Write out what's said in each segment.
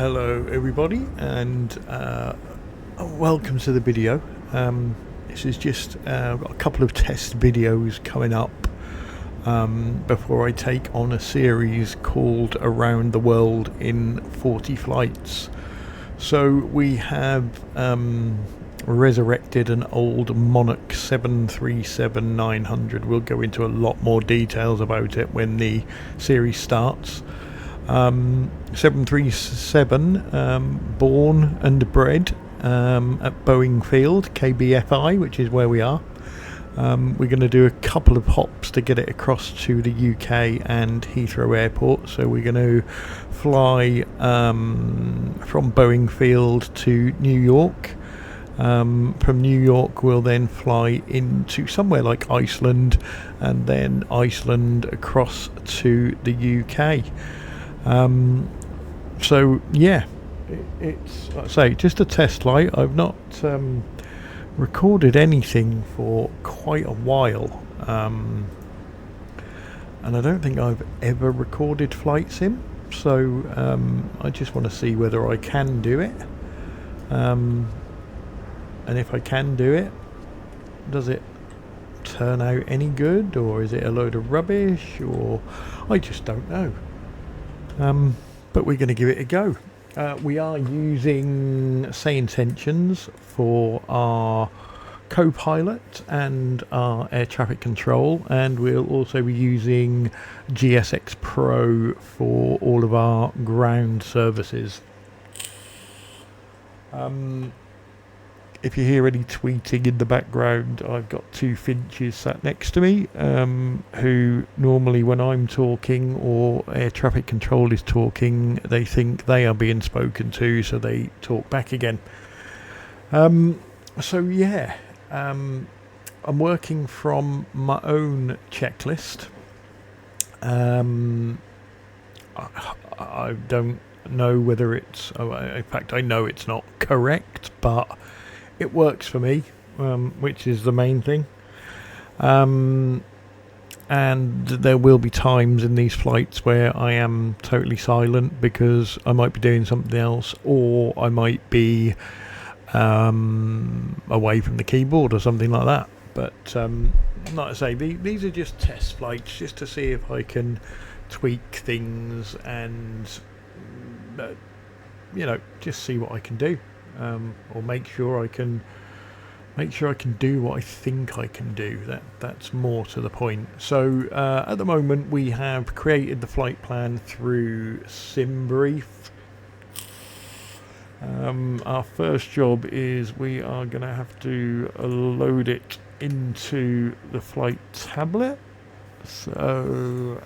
Hello everybody, and welcome to the video. This is just I've got a couple of test videos coming up before I take on a series called Around the World in 40 Flights. So we have resurrected an old Monarch 737-900. We'll go into a lot more details about it when the series starts. 737 born and bred at Boeing Field, KBFI, which is where we are. We're going to do a couple of hops to get it across to the UK and Heathrow Airport. So we're going to fly from Boeing Field to New York. From New York we'll then fly into somewhere like Iceland, and then Iceland across to the UK. So yeah, it's, like I say, just a test flight. I've not recorded anything for quite a while, and I don't think I've ever recorded flight sim, so I just want to see whether I can do it, and if I can do it, does it turn out any good, or is it a load of rubbish, or I just don't know. But we're going to give it a go. We are using Say Intentions for our co-pilot and our air traffic control, and we'll also be using GSX Pro for all of our ground services. If you hear any tweeting in the background, I've got two finches sat next to me, who normally when I'm talking or air traffic control is talking, they think they are being spoken to, so they talk back again. So yeah, I'm working from my own checklist. I don't know whether it's, in fact I know it's not correct, but it works for me, which is the main thing. And there will be times in these flights where I am totally silent because I might be doing something else, or I might be away from the keyboard or something like that. But like I say, these are just test flights, just to see if I can tweak things and just see what I can do. Or make sure I can do what I think I can do. That's more to the point. So at the moment we have created the flight plan through SimBrief. Our first job is we are going to have to load it into the flight tablet. So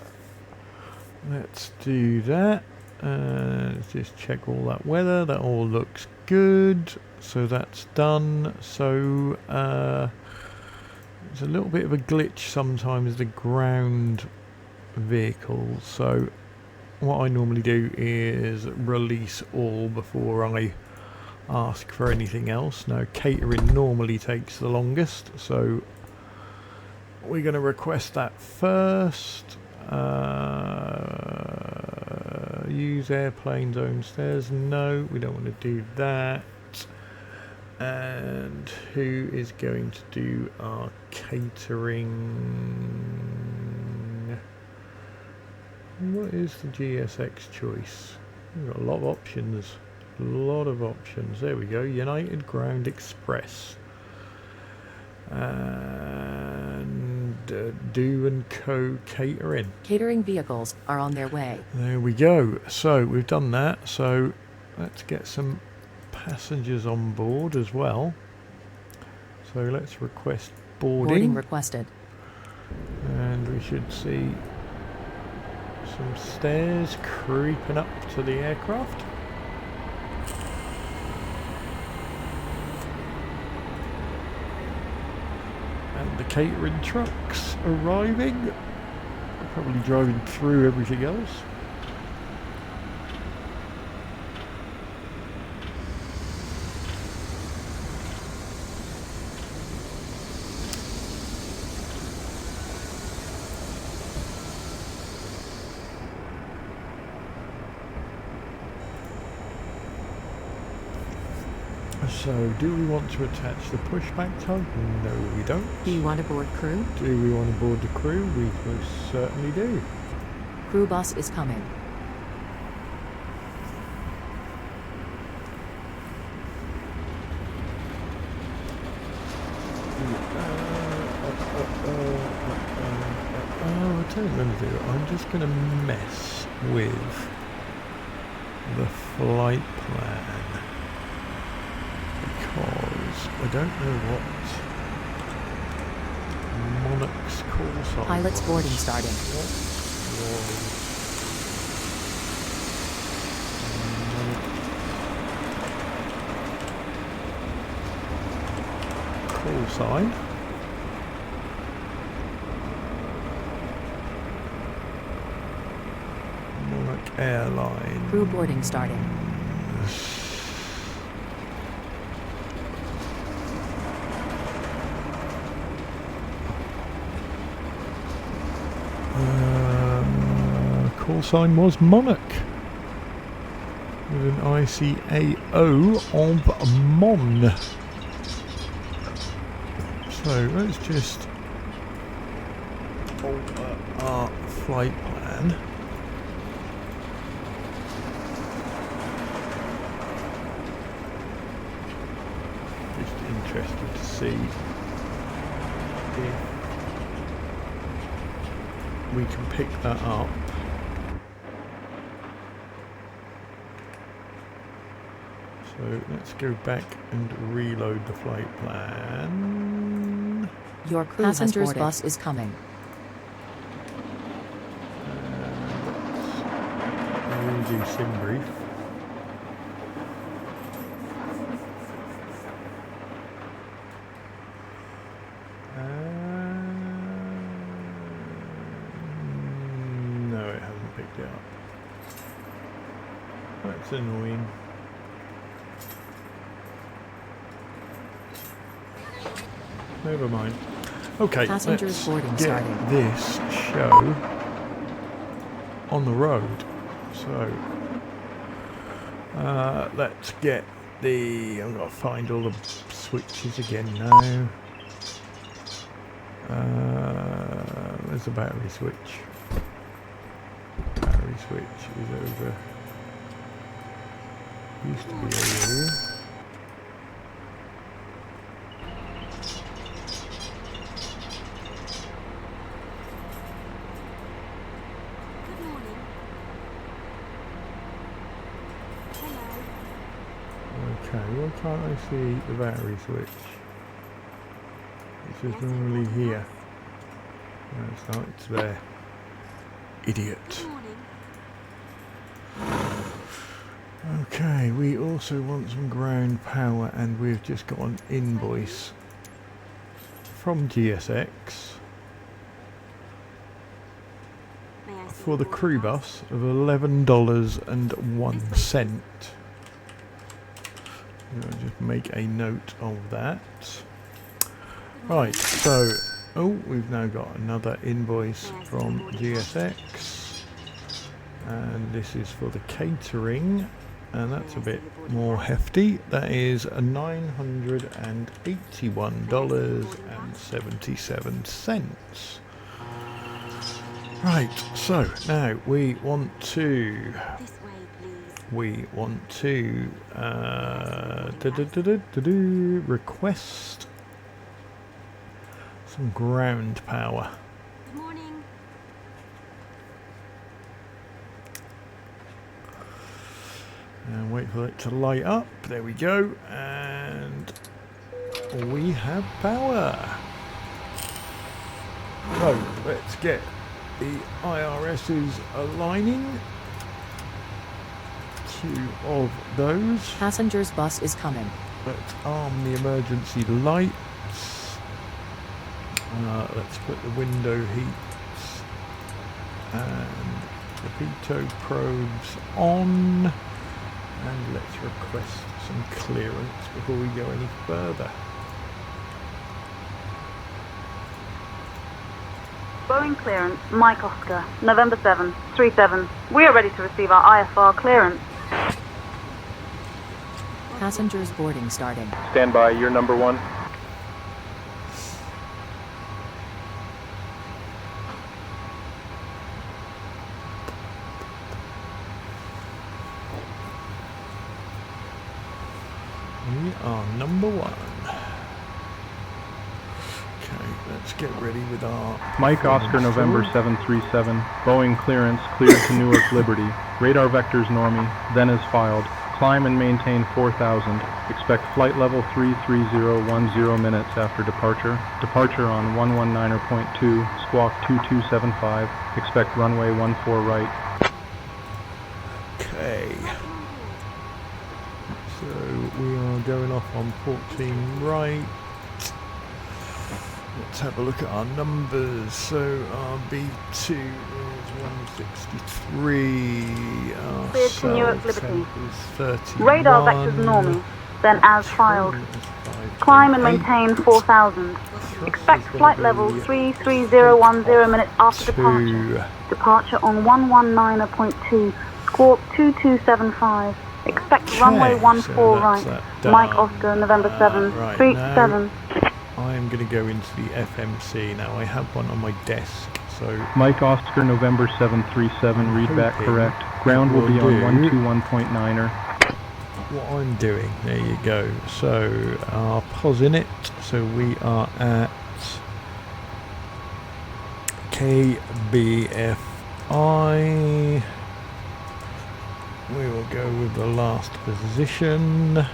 let's do that. Let's just check all that weather. That all looks good, so that's done. So there's a little bit of a glitch sometimes, the ground vehicles. So what I normally do is release all before I ask for anything else. Now catering normally takes the longest, so we're going to request that first. Use airplane zone stairs. No, we don't want to do that. And who is going to do our catering? What is the GSX choice? We've got a lot of options. There we go. United Ground Express. And Do and Co catering. Catering vehicles are on their way. There we go. So we've done that. So let's get some passengers on board as well. So let's request boarding requested. And we should see some stairs creeping up to the aircraft. And the catering trucks arriving. Probably driving through everything else. So, do we want to attach the pushback tug? No, we don't. Do you want to board crew? Do we want to board the crew? We most certainly do. Crew bus is coming. Oh, I tell you what I'm going to do. I'm just going to mess with the flight plan because I don't know what Monarch's call sign Pilot's was. boarding starting. Call sign. Monarch Airline. Crew boarding starting. Call sign was Monarch with an ICAO of Mon. So let's just alter our flight plan. Just interested to see if we can pick that up. So let's go back and reload the flight plan. Your crew passenger's bus is coming. We'll do sim brief. No, it hasn't picked it up. That's annoying. Never mind. Okay, Passengers boarding let's get starting. this show on the road. So let's get the. I've got to find all the switches again now. Where's the battery switch? Battery switch is over. Used to be over here. Okay, why can't I see the battery switch? It's just normally here. No, it's not, it's there. Idiot. Okay, we also want some ground power and we've just got an invoice from GSX for the crew bus of $11.01. I'll just make a note of that. Right, so we've now got another invoice from GSX, and this is for the catering, and that's a bit more hefty. That is $981.77. Right, so now we want to request some ground power. Good morning. And wait for it to light up. There we go. And we have power. So let's get the IRS's aligning. Two of those. Passenger's bus is coming. Let's arm the emergency lights. Let's put the window heats and the pitot probes on. And let's request some clearance before we go any further. Boeing clearance, Mike Oscar, November 7, 37. We are ready to receive our IFR clearance. Passengers boarding starting. Stand by, you're number 1. We are number 1. Okay, let's get ready with our... Mike Oscar November 737, Boeing clearance cleared to Newark Liberty. Radar vectors normie, then as filed. Climb and maintain 4,000. Expect flight level 33010 minutes after departure. Departure on 119.2, squawk 2275. Expect runway 14 right. Okay. So we are going off on 14 right. Let's have a look at our numbers. So our B2 is 163. Our Cleared to Newark south Liberty. temp is 31. Radar vectors normal, then as filed. Climb and maintain 4,000. Expect flight level 33010 minutes after departure. Departure on 119.2, squawk 2275. Expect runway 14 right. Mike Oscar, November 7, right, 37. I am going to go into the FMC now. I have one on my desk, so Mike Oscar November 737, read back hoping correct. Ground will be on will do. 121.9er. what I'm doing, there you go. So our pos in it, so we are at KBFI. We will go with the last position.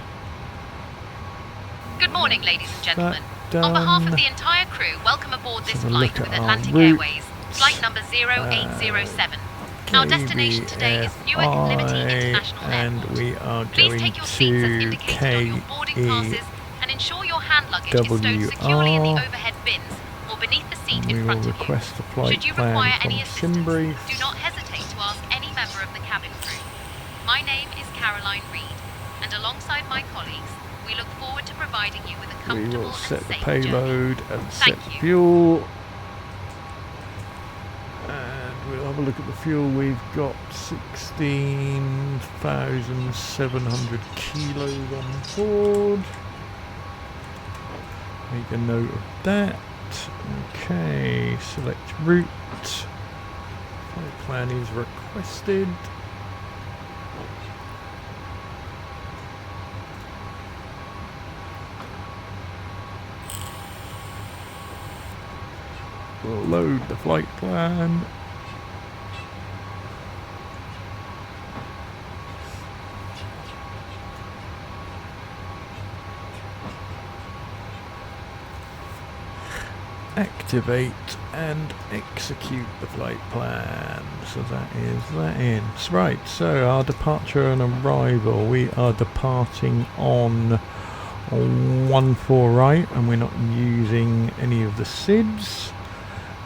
Good morning, ladies and gentlemen. That On behalf of done. the entire crew, welcome aboard this Have a flight look with at our Atlantic route. Airways, flight number 0807. Our destination today is Newark Liberty International and Airport. we are Please going take your seats as to indicated on your boarding passes and ensure your hand luggage is stowed securely in the KWR. overhead bins or beneath the seat We in will front of you. request the flight Should you plan require from any assistance, Simbrief. do not hesitate to ask any member of the cabin crew. My name is Caroline Reed, and alongside my colleagues, we look forward to providing you with a We comfortable will set and the safe journey. payload and Thank set you. fuel. And we'll have a look at the fuel. We've got 16,700 kilos on board. Make a note of that. Okay, select route. Flight plan is requested. We'll load the flight plan. Activate and execute the flight plan. So that is that in. Right, so our departure and arrival. We are departing on 14 right, and we're not using any of the SIDS.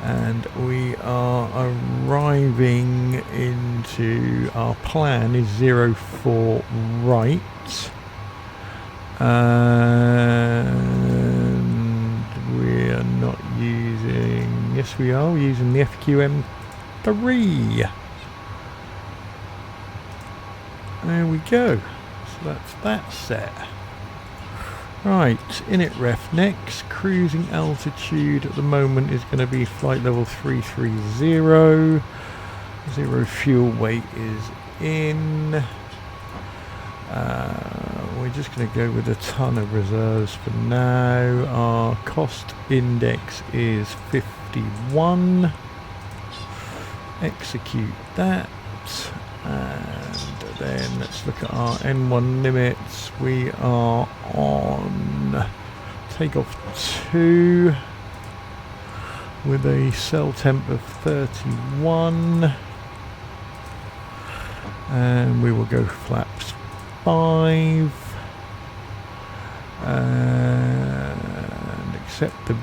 And we are arriving into our plan is 04 right. And we are not using, yes we are, we're using the FQM3. There we go. So that's that set. Right, init ref next. Cruising altitude at the moment is going to be flight level 330. Zero fuel weight is in. We're just going to go with a ton of reserves for now. Our cost index is 51. Execute that. And then let's look at our N1 limits. We are on takeoff 2 with a cell temp of 31. And we will go flaps 5. And accept the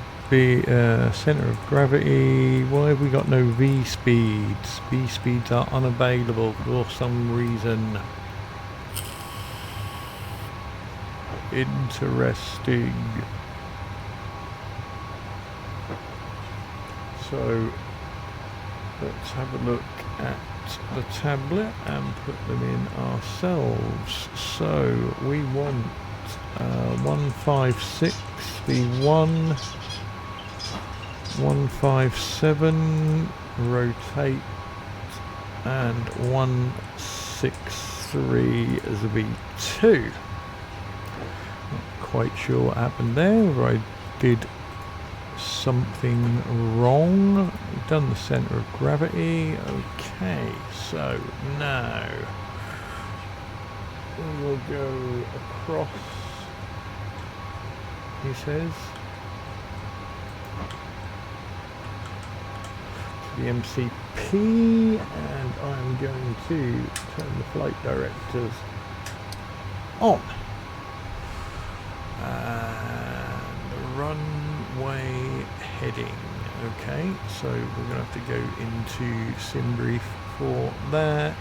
center of gravity. Why have we got no V speeds? V speeds are unavailable for some reason. Interesting. So let's have a look at the tablet and put them in ourselves. So we want 156 V1, 157 rotate, and 163 as a V2. Not quite sure what happened there, whether I did something wrong. We've done the centre of gravity. Okay, so now we will go across, he says, to the MCP, and I'm going to turn the flight directors on. And runway heading. Okay, so we're going to have to go into SimBrief for that.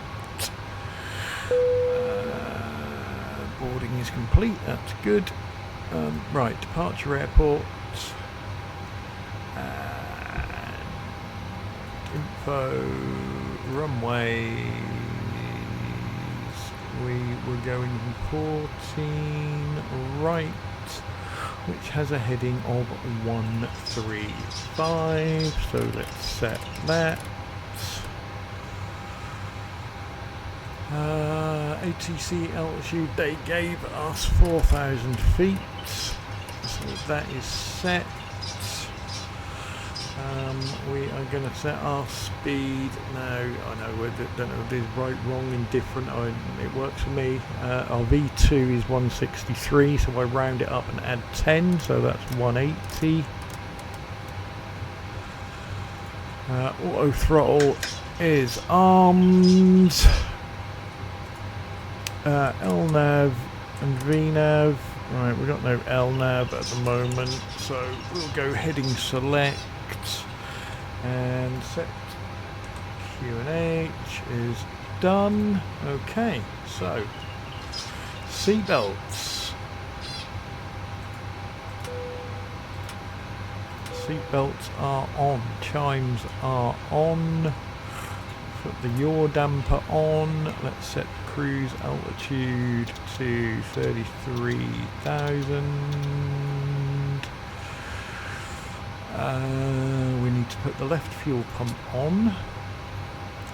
Boarding is complete, that's good. Right, departure airport. And info, runways. We were going 14 right, which has a heading of 135, so let's set that. ATC altitude, they gave us 4,000 feet, so that is set. We are going to set our speed now. I know, don't know if it is right, wrong, indifferent. It works for me. Our V2 is 163, so I round it up and add 10, so that's 180. Auto throttle is arms. LNAV and VNAV. Right, we've got no LNAV at the moment, so we'll go heading select and set QNH is done. Okay, so seatbelts. Seatbelts are on, chimes are on. Put the yaw damper on. Let's set cruise altitude to 33,000. We need to put the left fuel pump on.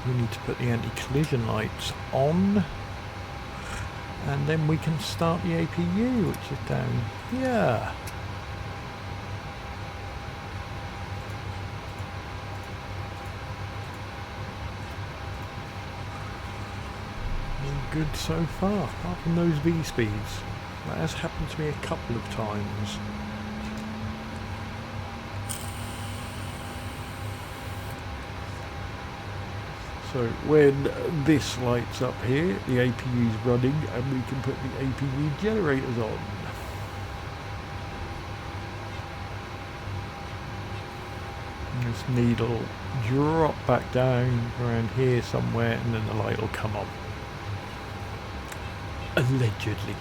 We need to put the anti-collision lights on. And then we can start the APU, which is down here. Good so far, apart from those V speeds. That has happened to me a couple of times. So when this lights up here, the APU is running and we can put the APU generators on. This needle will drop back down around here somewhere and then the light will come on. Allegedly.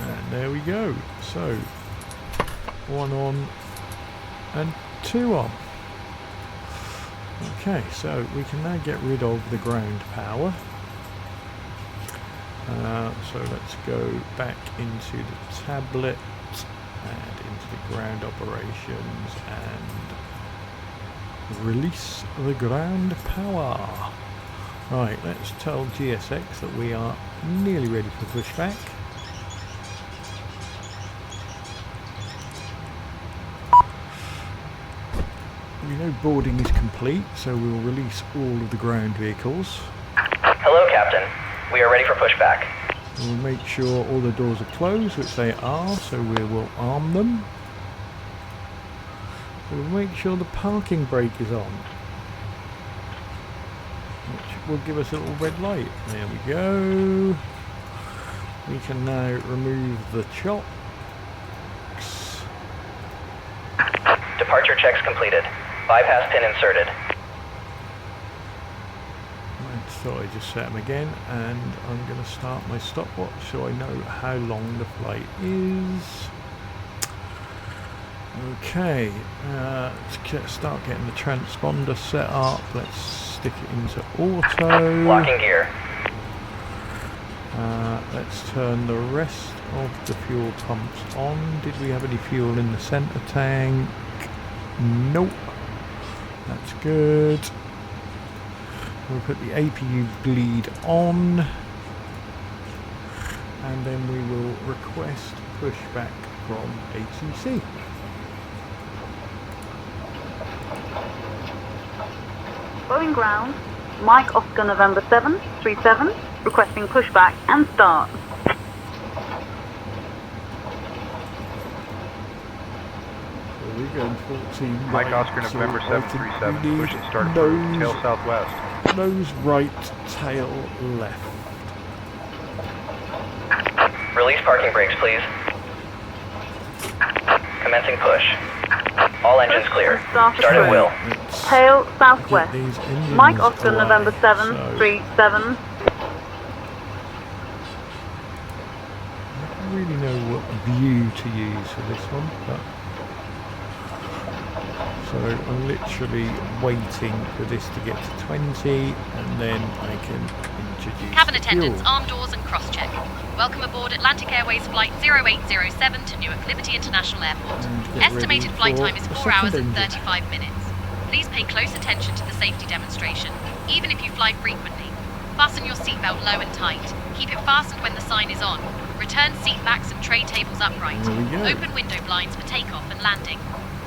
And there we go. So 1 on and 2 on. Okay, so we can now get rid of the ground power. So let's go back into the tablet and into the ground operations and release the ground power. Right, let's tell GSX that we are nearly ready for pushback. We know boarding is complete, so we'll release all of the ground vehicles. Hello, Captain. We are ready for pushback. We'll make sure all the doors are closed, which they are, so we will arm them. We'll make sure the parking brake is on, which will give us a little red light. There we go. We can now remove the chocks. Departure checks completed. Bypass pin inserted. I thought I'd just set them again, and I'm going to start my stopwatch so I know how long the flight is. Okay, let's start getting the transponder set up. Let's stick it into auto. Locking gear. Let's turn the rest of the fuel pumps on. Did we have any fuel in the center tank? Nope. That's good. We'll put the APU bleed on, and then we will request pushback from ATC. Boeing ground, Mike Oscar November 737, requesting pushback and start. So we're going 14 Mike right, Oscar so November I think 737, we need push and start approved, tail southwest. nose right, tail left. Release parking brakes, please. Commencing push. All engines clear. Start at will. Let's Tail get southwest. these engines Mike Oscar away. November So 737. I don't really know what view to use for this one, but so I'm literally waiting for this to get to 20, and then I can introduce Cabin the attendants, fuel. arm doors and cross-check. Welcome aboard Atlantic Airways Flight 0807 to Newark Liberty International Airport. And get Estimated ready flight for time is the 4 hours second and engine. 35 minutes. Please pay close attention to the safety demonstration, even if you fly frequently. Fasten your seatbelt low and tight. Keep it fastened when the sign is on. Return seat backs and tray tables upright. There we go. Open window blinds for takeoff and landing.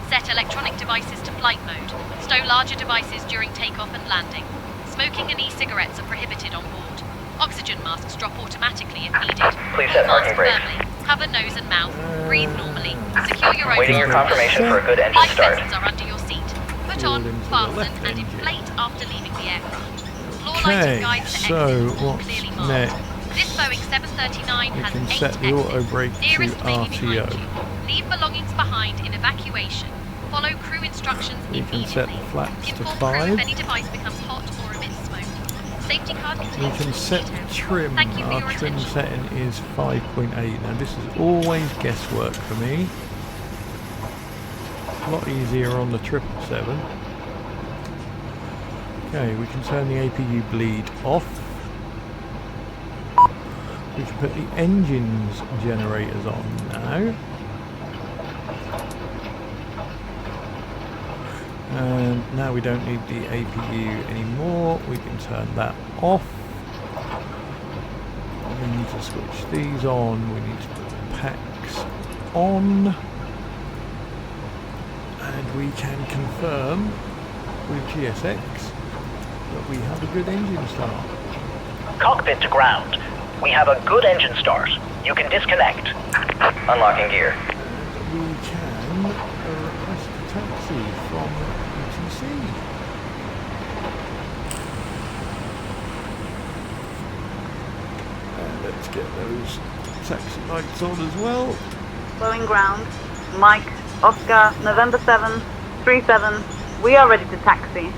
Set electronic devices to flight mode. Stow larger devices during takeoff and landing. Smoking and e-cigarettes are prohibited on board. Oxygen masks drop automatically if needed. Please set Hold parking masks brakes. firmly. Cover nose and mouth. Breathe normally. Secure your Waiting own your confirmation for a good engine Flight start. vests are under your seat. Put Fuel on, into the fasten, left and engine. inflate after leaving the aircraft. Floor Okay, lighting guides to so exit all what's clearly marked. next? This Boeing 739 We has can 8 set the auto exits. brake to Nearest may be RTO. behind you. Leave belongings behind in evacuation. Follow crew instructions We can immediately. set the flaps to Inform crew 5. if any device becomes hot or emits smoke. Safety card We contains can set the details. trim. Thank you for Our your trim attention. setting is 5.8. Now this is always guesswork for me. A lot easier on the 777. Okay, we can turn the APU bleed off. We can put the engines generators on now. And now we don't need the APU anymore. We can turn that off. We need to switch these on. We need to put the packs on. And we can confirm with GSX that we have a good engine start. Cockpit to ground. We have a good engine start. You can disconnect. Unlocking gear. And we can request a taxi from UTC. And let's get those taxi lights on as well. Boeing ground, Mike Oscar November 737. We are ready to taxi.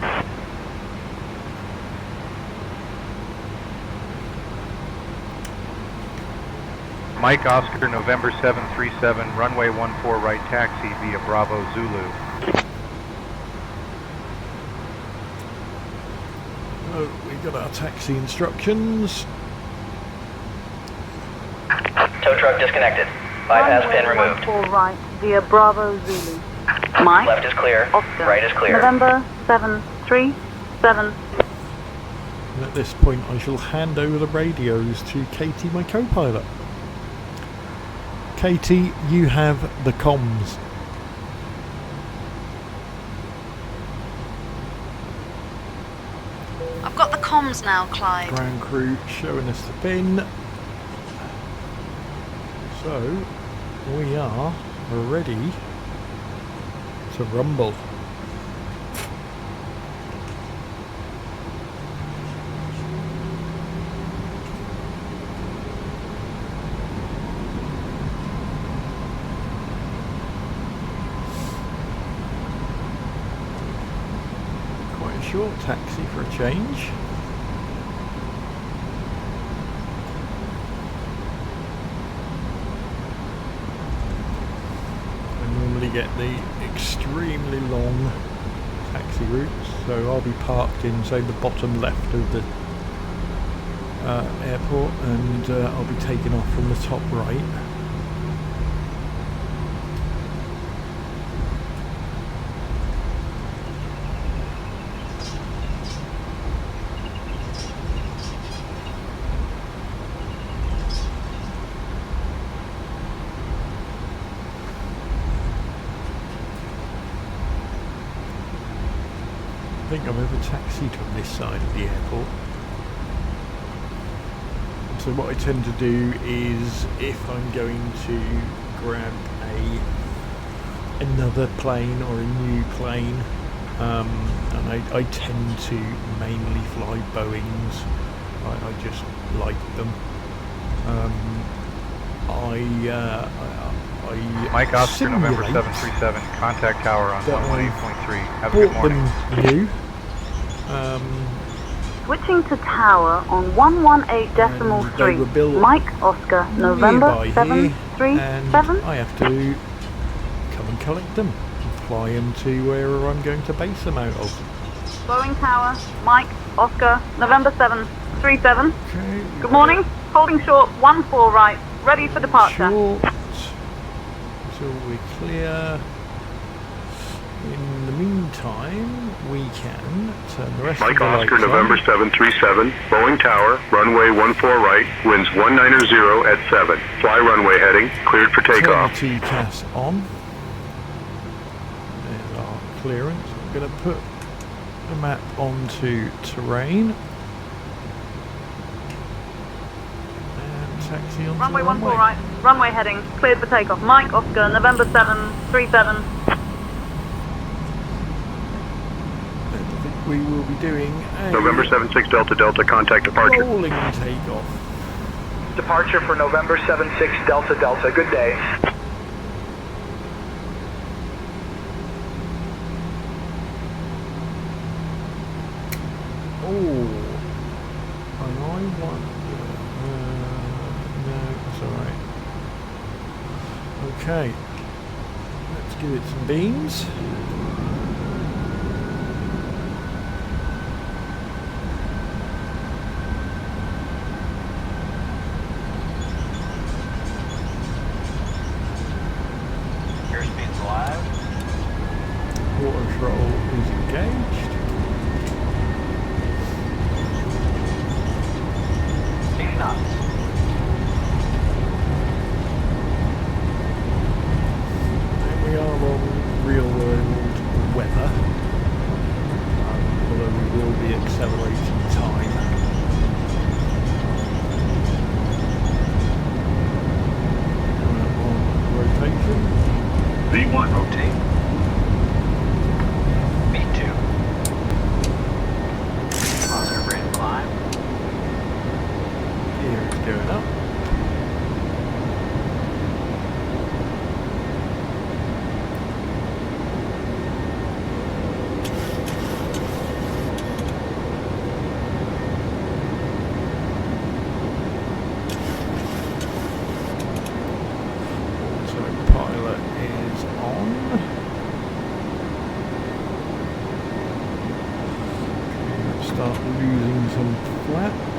Mike Oscar November 737, runway 14 right taxi via Bravo Zulu. Oh, we got our taxi instructions. Tow truck disconnected. Bypass pin Runway removed. 14 right via Bravo Zulu. Mike Left is clear. Oscar Right is clear. November 737. And at this point I shall hand over the radios to Katie, my co-pilot. Katie, you have the comms. I've got the comms now, Clyde. Ground crew showing us the pin. So we are ready to rumble. Quite a short taxi for a change. get the extremely long taxi routes. So I'll be parked in, say, the bottom left of the airport, and I'll be taken off from the top right. I think I've ever taxied from this side of the airport. So what I tend to do is, if I'm going to grab another plane or a new plane, and I tend to mainly fly Boeings. I just like them. Mike Oscar, November simulate 737, contact tower on that 118.3. Have a good bought morning. them new. Switching to tower on 118.3. Mike Oscar, November nearby here, and 737. I have to come and collect them and fly them to where I'm going to base them out of. Boeing Tower, Mike Oscar, November 737. Okay, Good morning. Holding short, 14 right. Ready for departure. short until we're clear. In the meantime, we can turn the rest Mike of the Oscar, lights November on. 737, Boeing Tower, runway 14 right, winds 190 at 7. Fly runway heading, cleared for Turn takeoff. the TCAS on. There's our clearance. I'm going to put the map onto terrain. And taxi onto Runway the 14 runway. right. Runway heading. Cleared for takeoff. Mike Oscar, November 737. I think we will be doing a November 76 Delta Delta, contact departure. rolling takeoff. Departure for November 76 Delta Delta. Good day. Oh, and I want. No, that's alright. Okay, let's give it some beans. Airspeed's alive. Water throttle is engaged. 80 knots. And we are on real world weather, although we will be accelerating time. On rotation. V1. Rotate. V2. Oscar Brand climb. Here it's going up. Autopilot is on. Okay, let's start losing some flaps.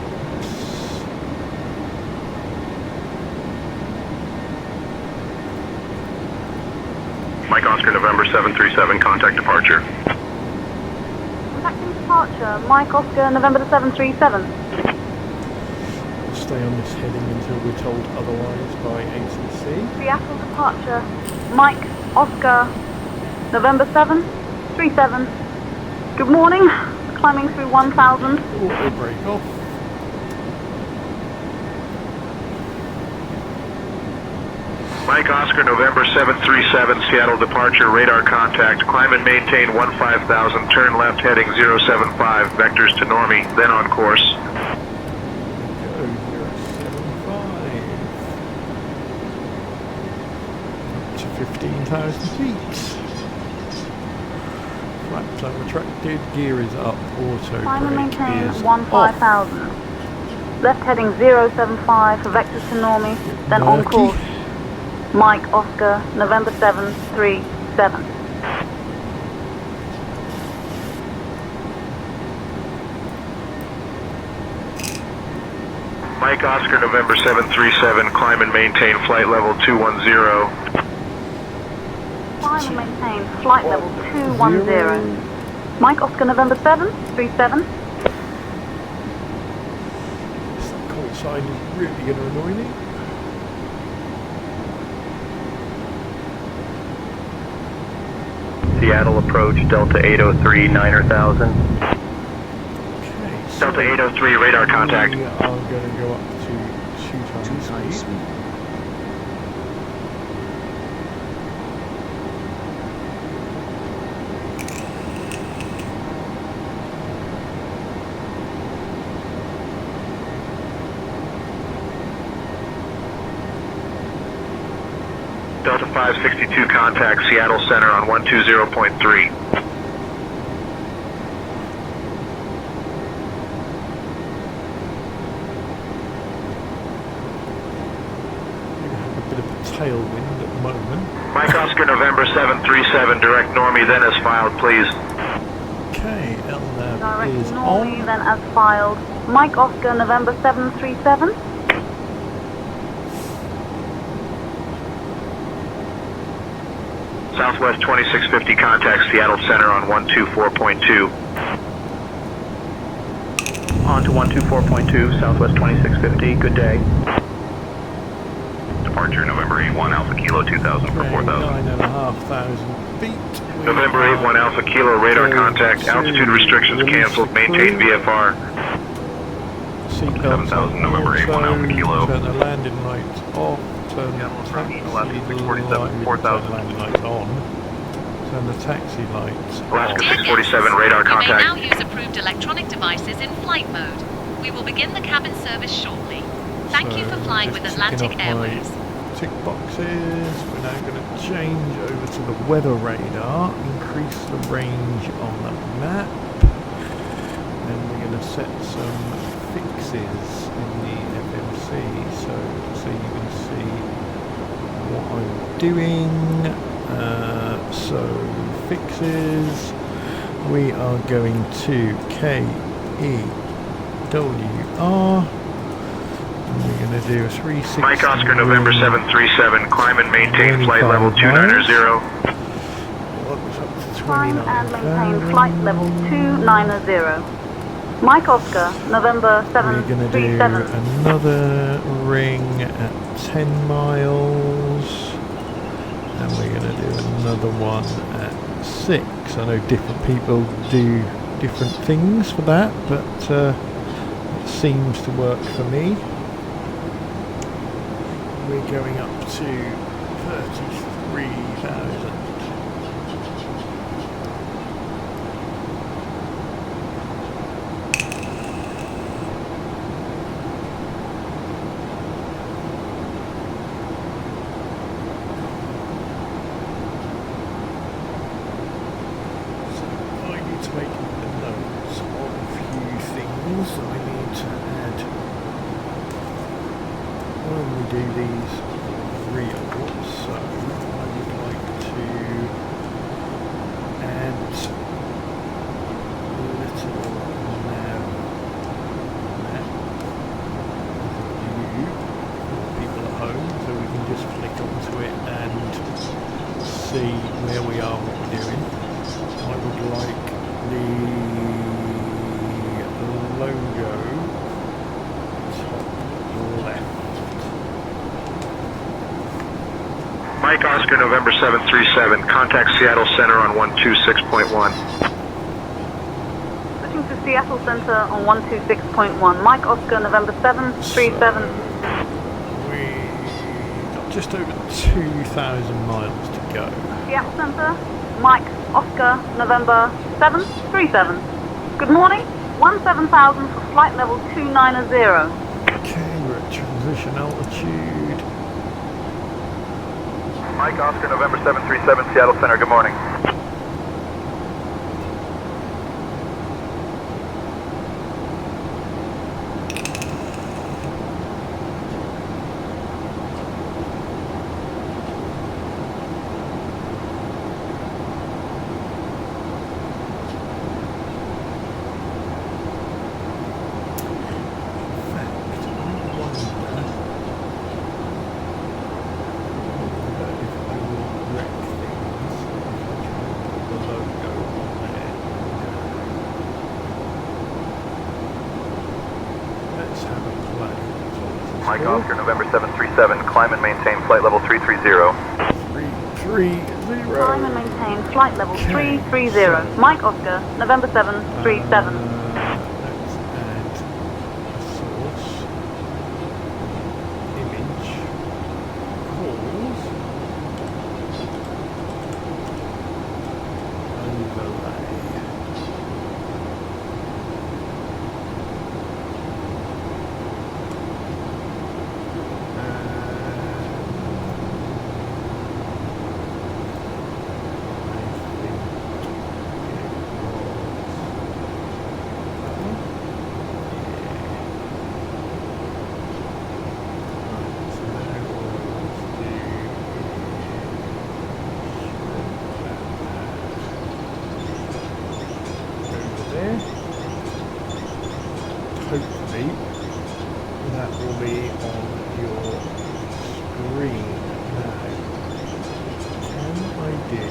Mike Oscar, November 737, contact departure. Contacting departure. Mike Oscar, November 737. Stay on this heading until we're told otherwise by ATC. Seattle departure. Mike Oscar, November 737. Good morning. Climbing through 1000. Auto brake off. Mike Oscar, November 737, Seattle departure, radar contact, climb and maintain 15,000, turn left heading 075, vectors to Normie, then on course. Go 075. Up to 15,000 feet. Flaps are retracted, gear is up, auto Climb and brake maintain is off. 15,000. Left heading 075 for vectors to Normie, then on Murky. course. Mike Oscar, November 737. 737. Mike Oscar, November 737, climb and maintain flight level 210. Climb and maintain flight level 210. Mike Oscar, November 737. This call sign is really going to annoy me. Seattle approach, Delta 803, 9000. Okay, so Delta 803, radar contact. we are going to go up to 2 times speed. Delta 562, contact Seattle Center on 120.3. A bit of a tailwind at the moment. Mike Oscar, November 737, direct Normie, then as filed, please. Okay, LNAV Direct is Normie, on. then as filed. Mike Oscar, November 737. Southwest 2650, contact Seattle Center on 124.2. On to 124.2, Southwest 2650, good day. Departure November 81, Alpha Kilo 2000 for 4,000. 9,500 feet. We November are 81, Alpha Kilo, radar going contact, to altitude restrictions release canceled, the maintain crew. VFR. Seatbelts 7,000, on November 81, auto, Alpha Kilo. turn the landing lights off, turn the Seattle approach, taxi Alaska 647, light, 4,000. landing lights on, turn the taxi lights Alaska off. 647, radar You may now contact. use approved electronic devices in flight mode. We will begin the cabin service shortly. Thank you for So, flying just with ticking Atlantic off my Airways. tick boxes. We're now going to change over to the weather radar, increase the range on the map, and we're going to set some fixes in the FMC so you can see what I'm doing. So fixes, we are going to KEWR. We're going to do a 360. Mike Oscar, November 737, climb and maintain flight level 290. Climb and maintain flight level 290. Mike Oscar, November We're going to do 737. another ring at 10 miles. And we're going to do another one at 6. I know different people do different things for that, but it seems to work for me. We're going up to 33,000. Make the notes of a few things that I need to add when we do these reels. So I would like to add a little nav map view for people at home, so we can just flick onto it and see where we are, what we're doing. I would like the logo top left. Mike Oscar, November 737, contact Seattle Center on 126.1. Switching to Seattle Center on 126.1. Mike Oscar, November 737. We got just over 2,000 miles to go. Seattle Center, Mike Oscar, November 737. Good morning, 17,000 for flight level 290. Okay, we're at transition altitude. Mike Oscar, November 737, Seattle Center, good morning. Mike Oscar, November 737, climb and maintain flight level 330. 330. Climb and maintain flight level 330. Mike Oscar, November 737. Let's add a source. Image. Calls. Overlay. Hopefully that will be on your screen now. Can I do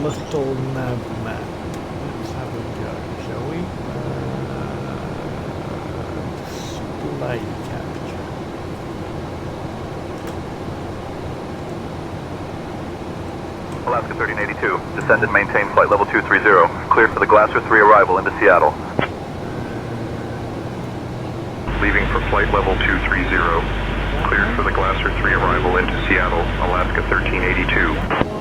little nav map? Let's have a go, shall we? Display capture. Alaska 1382, descend and maintain flight level 230. Cleared for the Glasser 3 arrival into Seattle. Leaving for flight level 230. Cleared for the Glasser 3 arrival into Seattle, Alaska 1382.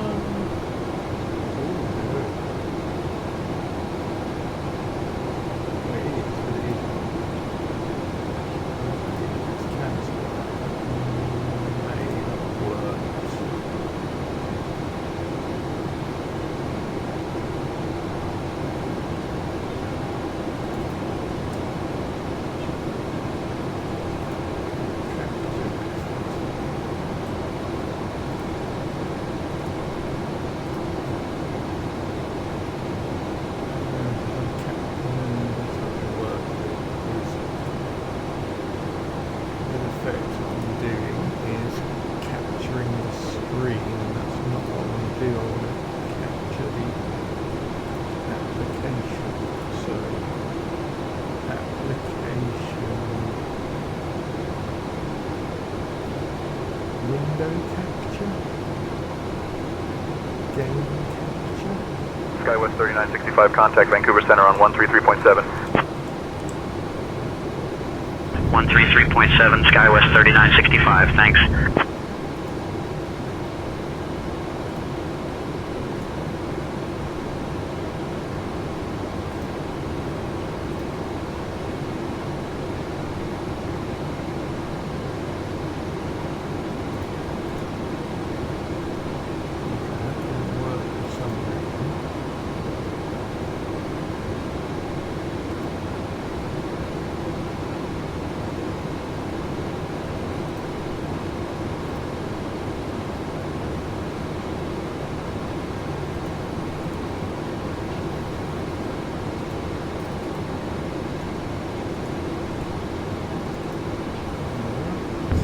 Window capture, game capture. SkyWest 3965, contact Vancouver Center on 133.7. 133.7, SkyWest 3965, thanks.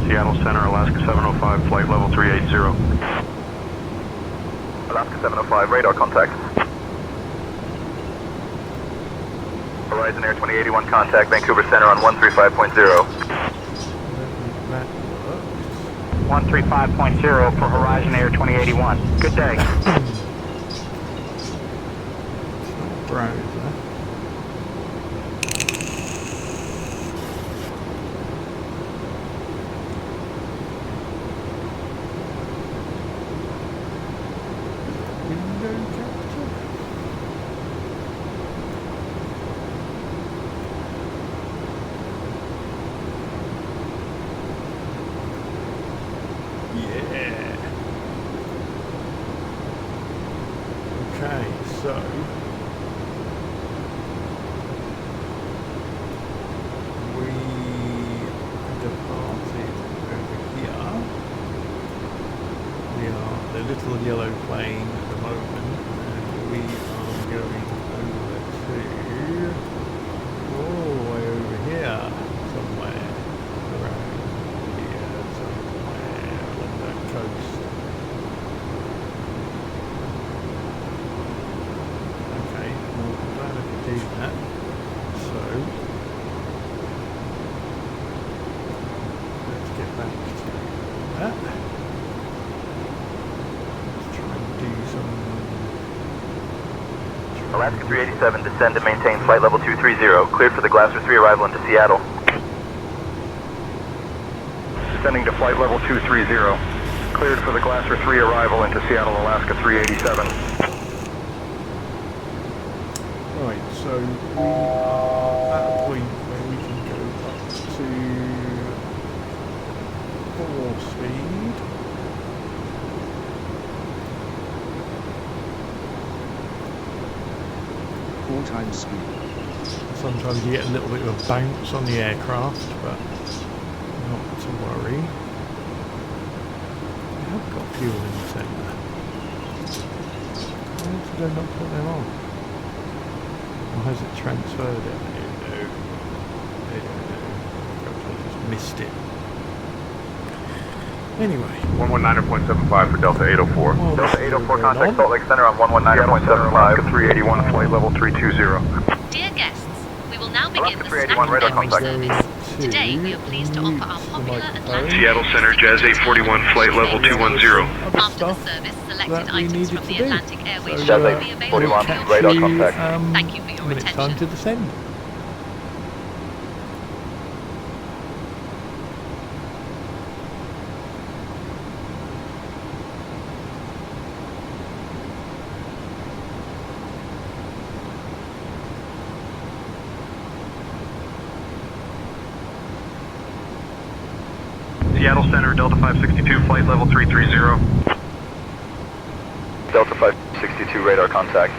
Seattle Center, Alaska 705, flight level 380. Alaska 705, radar contact. Horizon Air 2081, contact Vancouver Center on 135.0. 135.0 for Horizon Air 2081. Good day. Browser. Window capture. Yeah. Okay, so we departed over here. We are the little yellow plane at the moment, and we are going over to all the way over here somewhere, around here somewhere along that coast. Okay, well, I'm glad I could do that. So Alaska 387, descend and maintain flight level 230. Cleared for the Glasser 3 arrival into Seattle. Descending to flight level 230. Cleared for the Glasser 3 arrival into Seattle, Alaska 387. Right, so we are at a point where we can go up to 4 speed. Times speed. Sometimes you get a little bit of a bounce on the aircraft, but not to worry. We have got fuel in the centre. Why did I not put them on? Or has it transferred it? I don't know. Perhaps I just missed it. Anyway. 119.75 for Delta 804. Well, Delta 804, contact Salt Lake Center on 119.75. Alaska 381, flight level 320. Dear guests, we will now begin Alaska the 381 snack radar beverage contact. service. Today, we are pleased to offer our popular Atlantic Seattle Center, Jazz 841, flight level 210. After the service, selected items from the Atlantic Airways So, shall Jazz be 841, available for your radar review. contact. Thank you for your when it's time attention. to descend. Seattle Center, Delta 562, flight level 330. Delta 562, radar contact.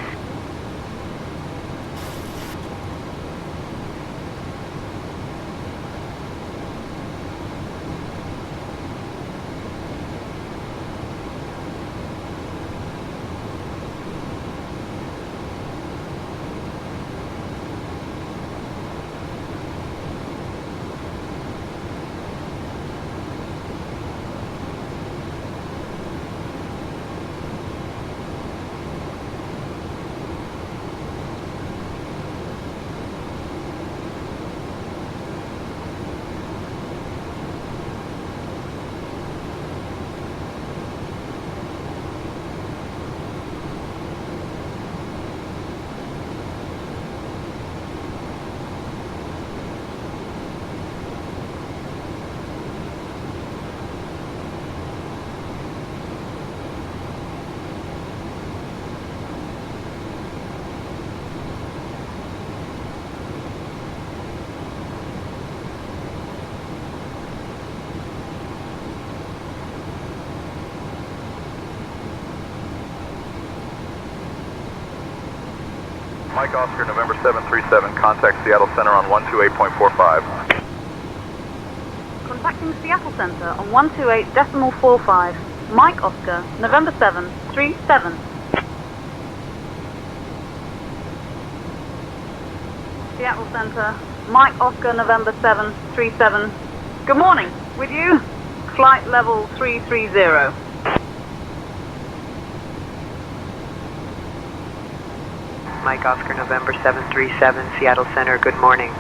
Mike Oscar, November 737, contact Seattle Center on 128.45. Contacting Seattle Center on 128.45. Mike Oscar, November 737. Seattle Center, Mike Oscar, November 737. Good morning. With you, flight level 330. Mike Oscar, November 737, Seattle Center, good morning.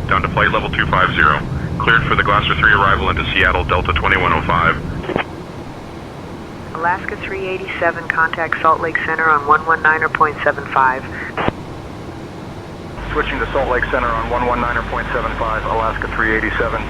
Down to flight level 250. Cleared for the Glasser 3 arrival into Seattle, Delta 2105. Alaska 387, contact Salt Lake Center on 119.75. Switching to Salt Lake Center on 119.75, Alaska 387.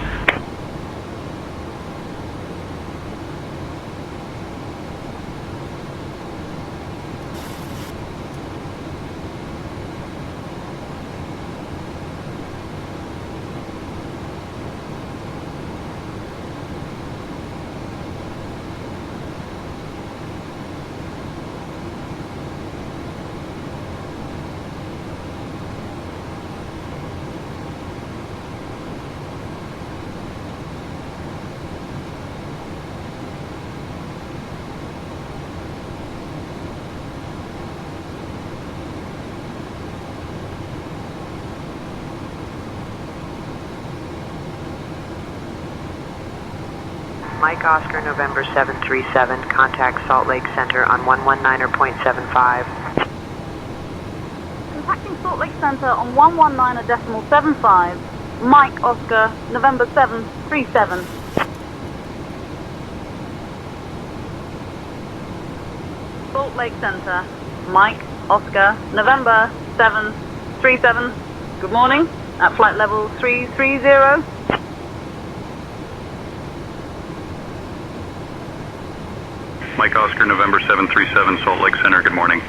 Mike Oscar, November 737, contact Salt Lake Center on 119.75. Contacting Salt Lake Center on 119.75. Mike Oscar, November 737. Salt Lake Center, Mike Oscar, November 737. Good morning, at flight level 330. Mike Oscar, November 737, Salt Lake Center, good morning.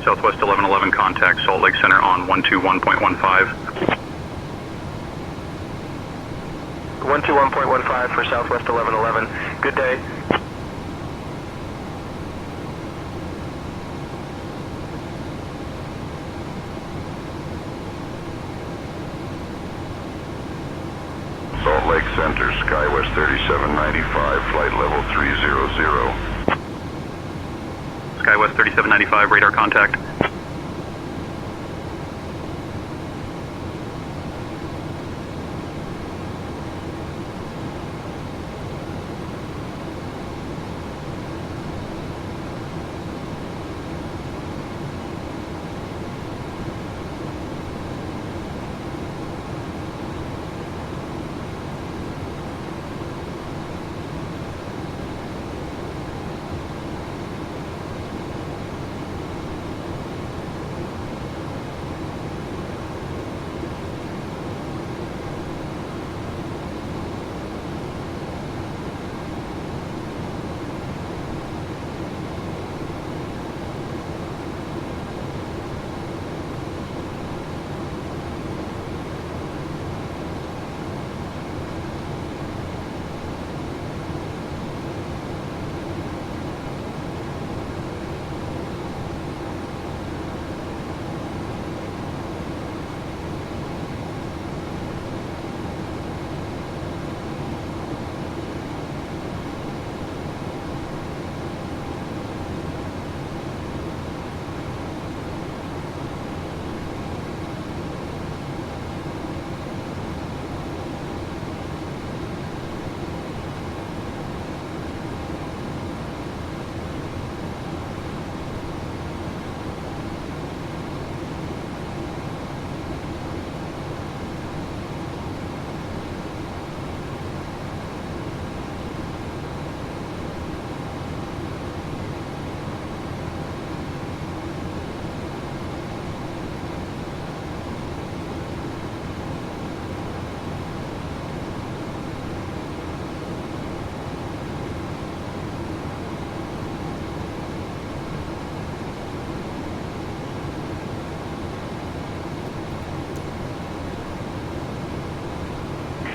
Southwest 1111, contact Salt Lake Center on 121.15. 121.15 for Southwest 1111. Good day. Salt Lake Center, SkyWest 3795, flight level 300. SkyWest 3795, radar contact.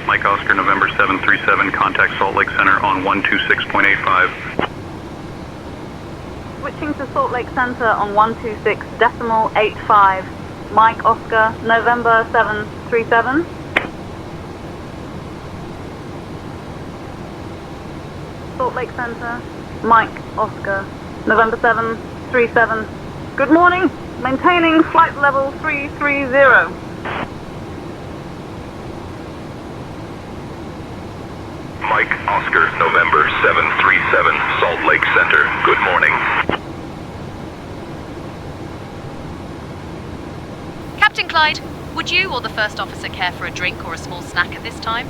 Mike Oscar, November 737, contact Salt Lake Center on 126.85. Switching to Salt Lake Center on 126.85. Mike Oscar, November 737. Salt Lake Center, Mike Oscar, November 737. Good morning, maintaining flight level 330. Mike Oscar, November 737, Salt Lake Center. Good morning. Captain Clyde, would you or the first officer care for a drink or a small snack at this time?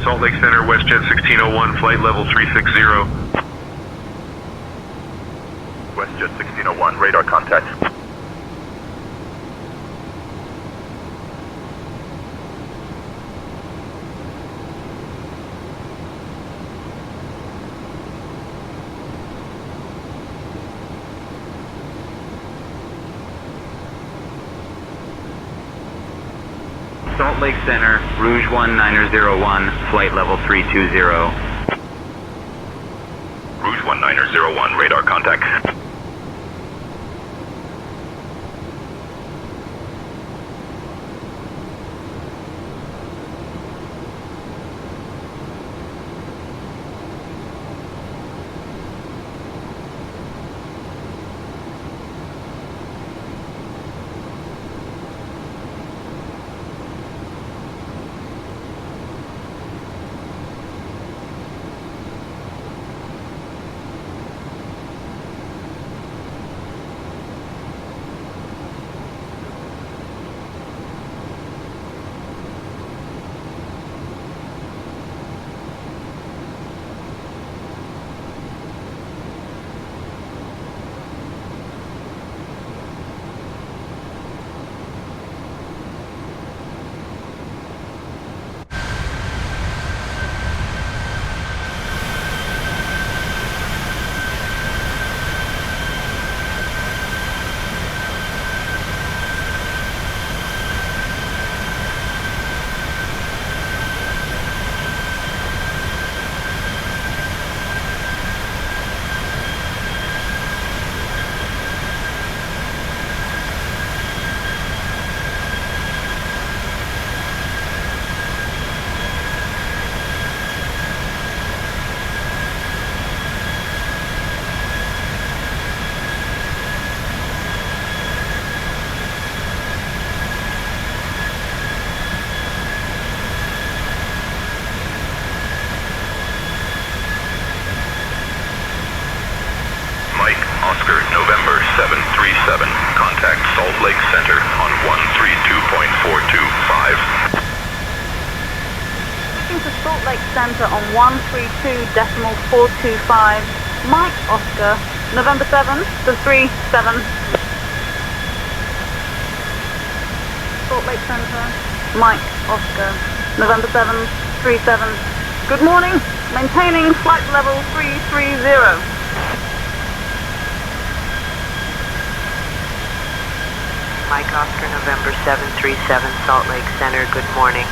Salt Lake Center, WestJet 1601, flight level 360. WestJet 1601, radar contact. Salt Lake Center, Rouge 1901, flight level 320. Rouge 1901, radar contact. Oscar, November 737, contact Salt Lake Center on 132.425. Switching to Salt Lake Center on 132.425. Mike Oscar, November 7 to 37. Salt Lake Center, Mike Oscar, November 7, 37. Good morning, maintaining flight level 330. Mike Oscar, November 737, Salt Lake Center, good morning.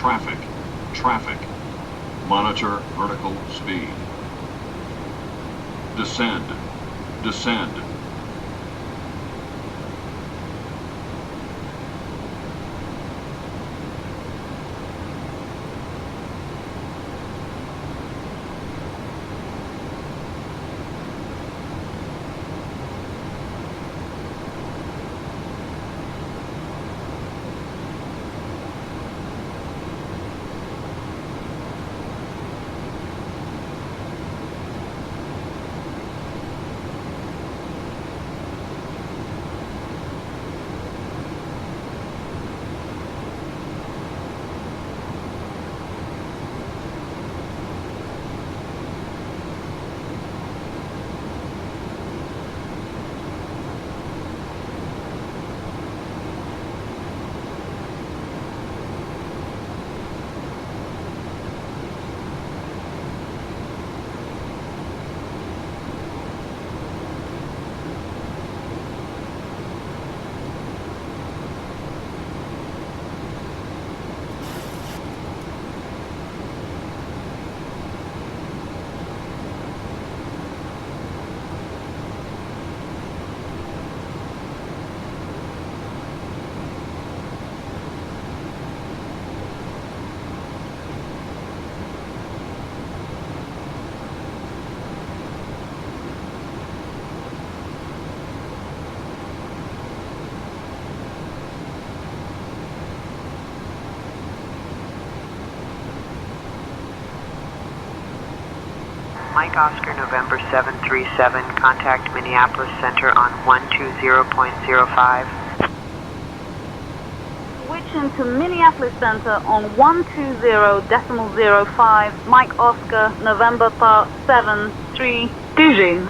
Traffic. Traffic. Monitor vertical speed. Descend. Descend. Mike Oscar, November 737, contact Minneapolis Center on 120.05. Switch into Minneapolis Center on 120.05. Mike Oscar, November 732.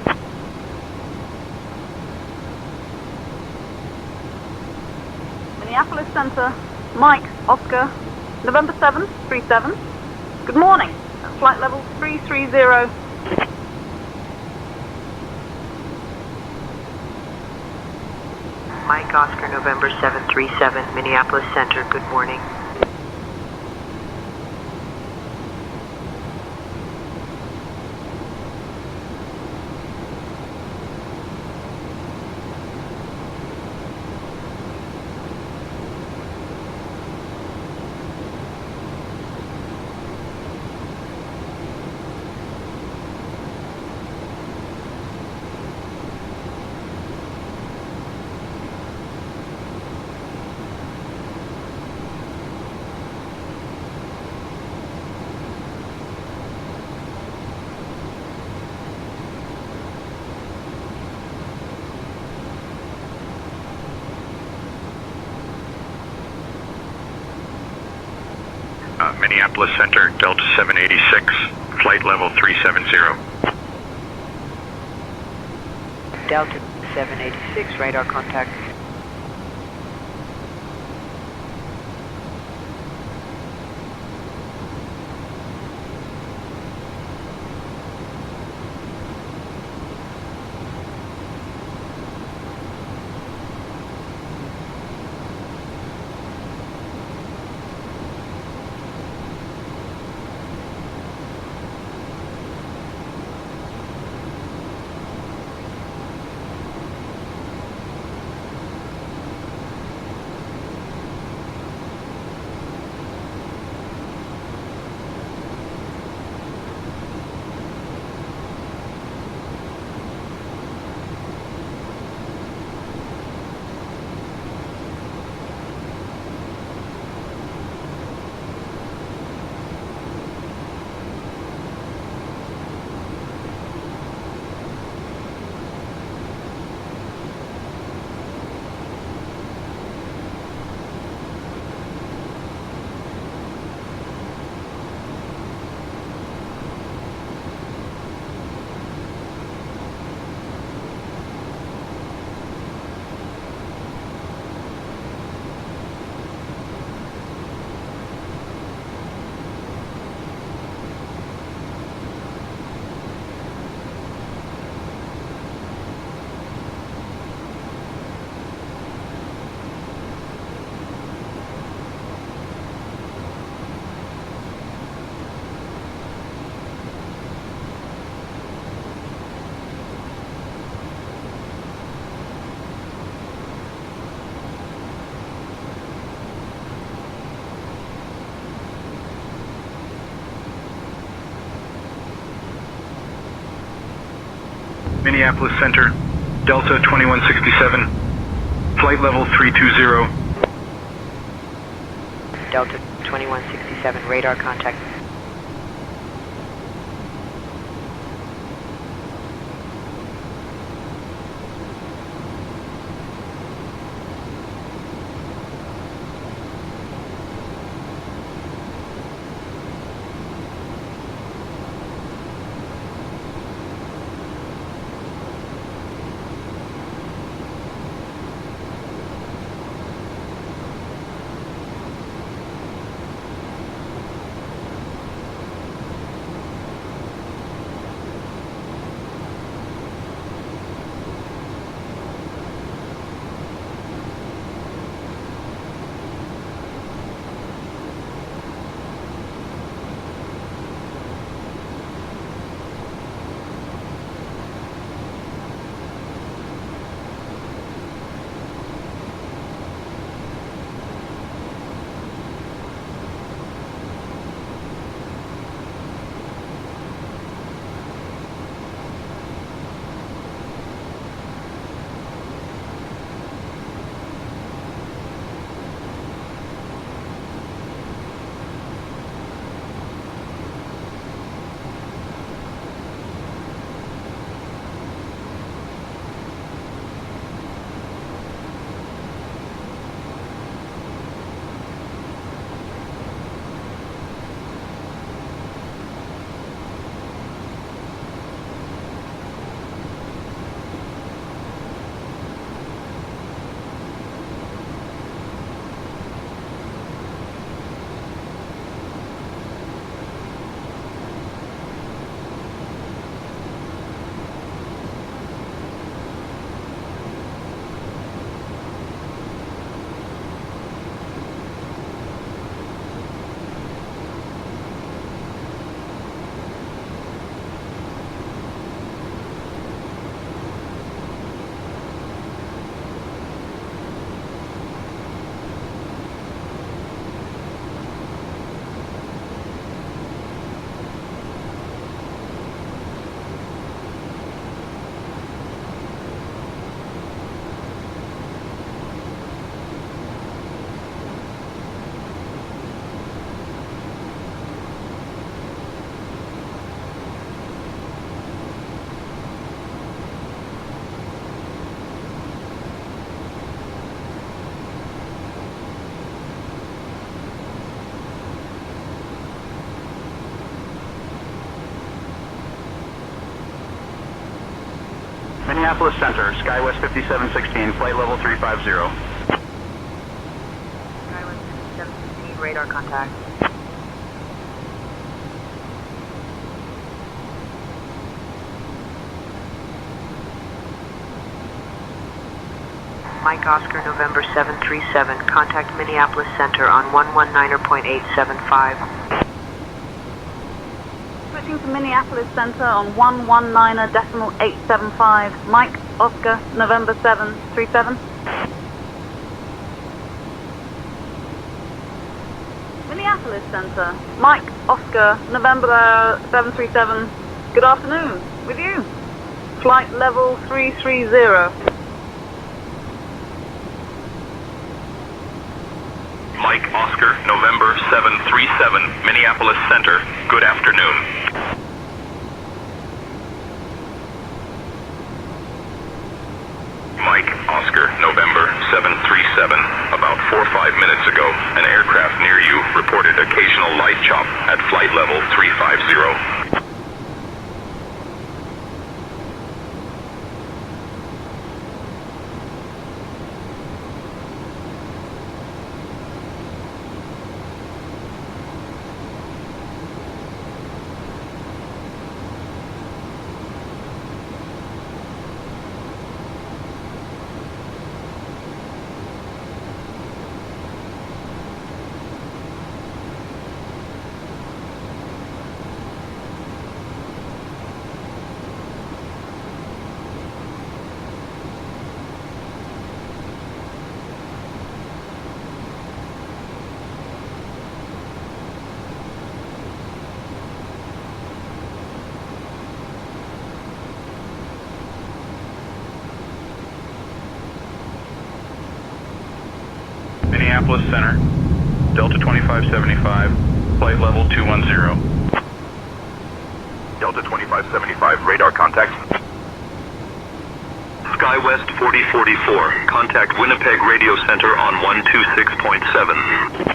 Minneapolis Center, Mike Oscar, November 737. Good morning. Flight level 330. Mike Oscar, November 737, Minneapolis Center, good morning. Minneapolis Center, Delta 786, flight level 370. Delta 786, radar contact. Minneapolis Center, Delta 2167, flight level 320. Delta 2167, radar contact. Minneapolis Center, Skywest 5716, flight level 350. Skywest 5716, radar contact. Mike Oscar, November 737, contact Minneapolis Center on 119.875. Switching to Minneapolis Center on 119.875. Mike, Oscar, November 737. Minneapolis Center, Mike, Oscar, November 737. Good afternoon. With you. Flight level 330. Mike Oscar, November 737, Minneapolis Center. Good afternoon. Mike Oscar, November 737. About 4 or 5 minutes ago, an aircraft near you reported occasional light chop at flight level 350. Minneapolis Center, Delta 2575, flight level 210. Delta 2575, radar contact. SkyWest 4044, contact Winnipeg Radio Center on 126.7.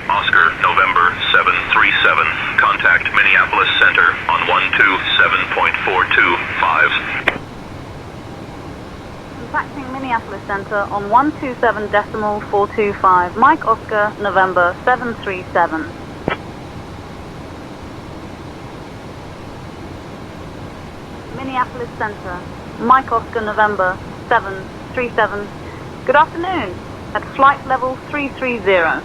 Oscar, November 737. Contact Minneapolis Center on 127.425. Contacting Minneapolis Center on 127.425. Mike Oscar, November 737. Minneapolis Center, Mike Oscar, November 737. Good afternoon. At flight level 330.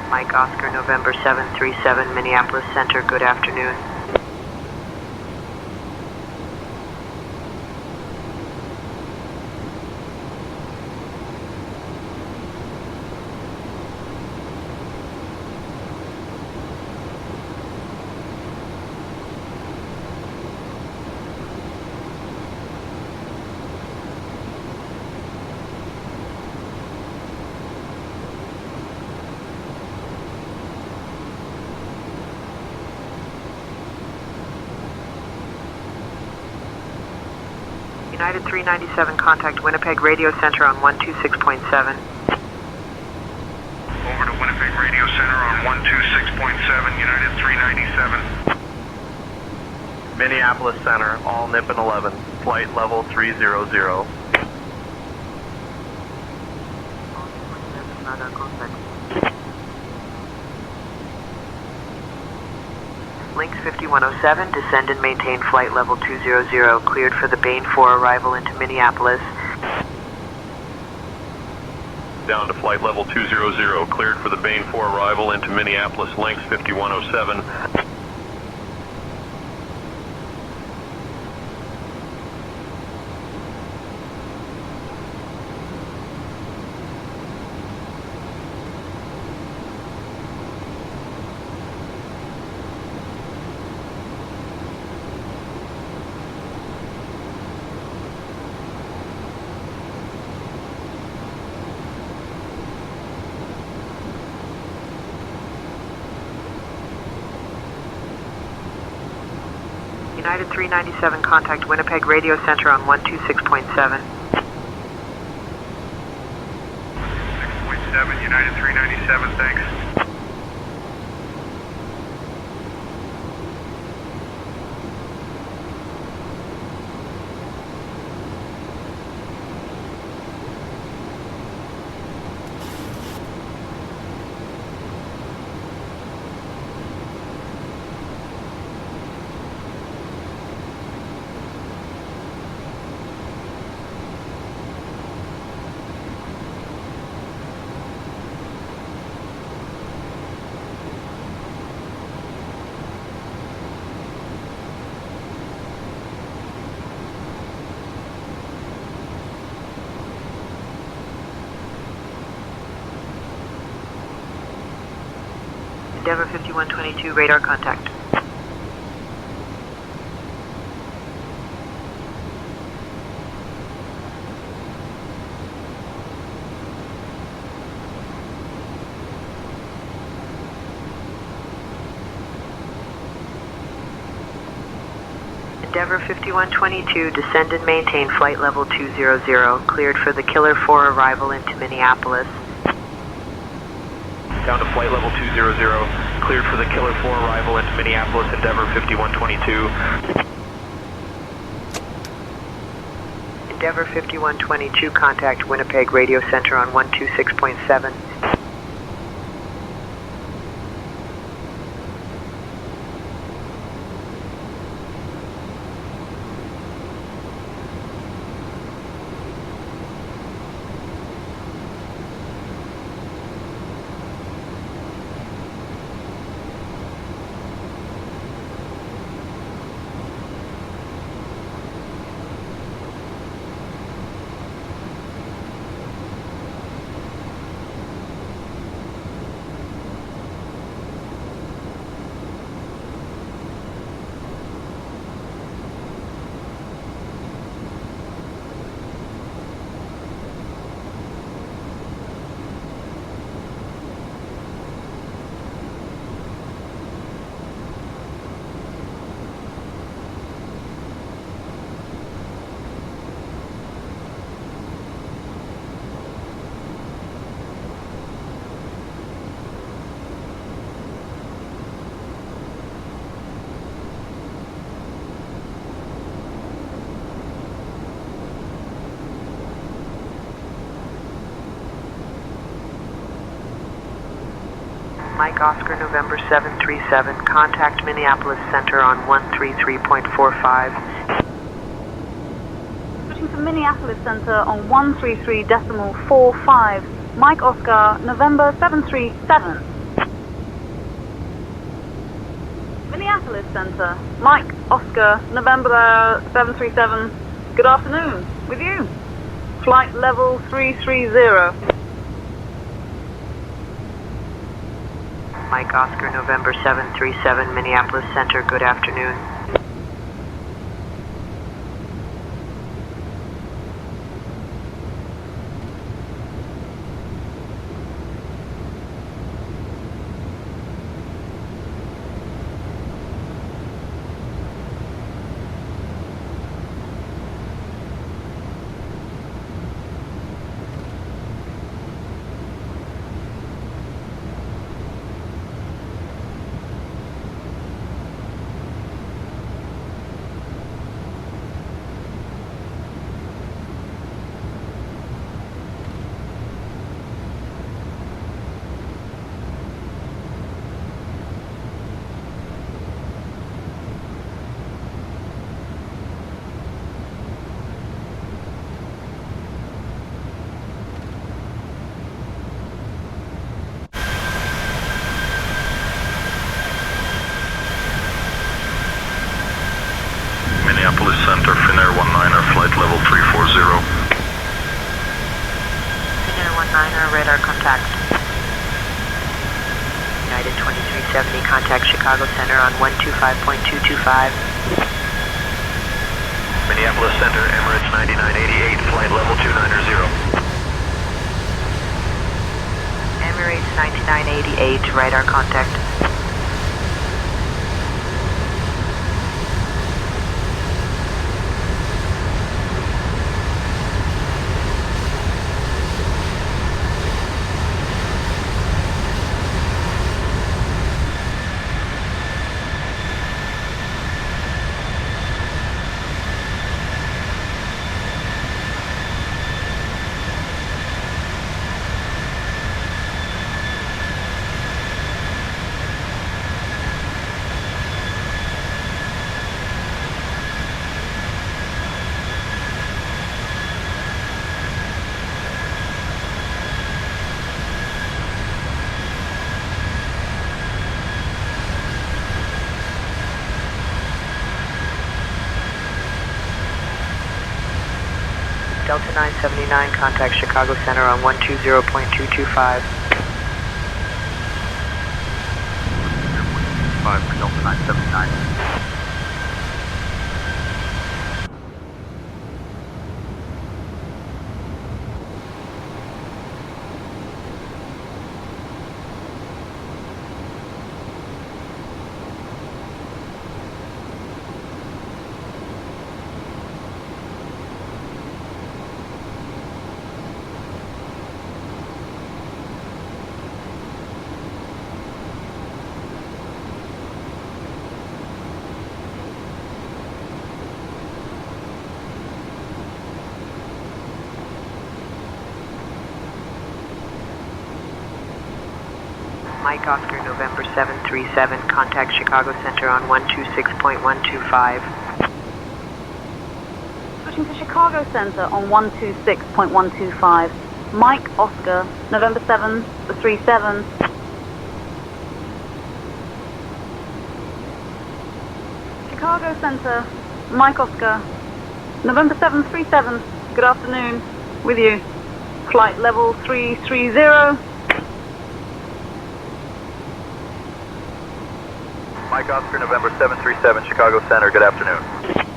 Mike Oscar, November 737, Minneapolis Center, good afternoon. United 397, contact Winnipeg Radio Center on 126.7. Over to Winnipeg Radio Center on 126.7, United 397. Minneapolis Center, all Nippon 11, flight level 300. Lynx 5107, descend and maintain flight level 200, cleared for the Bain 4 arrival into Minneapolis. Down to flight level 200, cleared for the Bain 4 arrival into Minneapolis, Lynx 5107. United 397, contact Winnipeg Radio Center on 126.7. 6.7, United 397, thanks. Endeavour 5122, radar contact. Endeavour 5122, descend and maintain flight level 200, cleared for the Killer 4 arrival into Minneapolis. Down to flight level 200, cleared for the Killer 4 arrival into Minneapolis, Endeavour 5122. Endeavour 5122, contact Winnipeg Radio Center on 126.7. Mike Oscar, November 737, contact Minneapolis Center on 133.45. Switching to Minneapolis Center on 133.45. Mike Oscar, November 737. Minneapolis Center, Mike Oscar, November 737. Good afternoon, with you. Flight level 330. Mike Oscar, November 737, Minneapolis Center, good afternoon. Minneapolis Center, Finnair 19er, flight level 340. Finnair 19er, radar contact. United 2370, contact Chicago Center on 125.225. Minneapolis Center, Emirates 9988, flight level 290. Emirates 9988, radar contact. Delta 979, contact Chicago Center on 120.225. 5 for Delta 979. Mike Oscar, November 737, contact Chicago Center on 126.125. Switching to Chicago Center on 126.125. Mike Oscar, November 737. Chicago Center, Mike Oscar, November 737. Good afternoon, with you. Flight level 330. Mike Oscar, November 737, Chicago Center, good afternoon.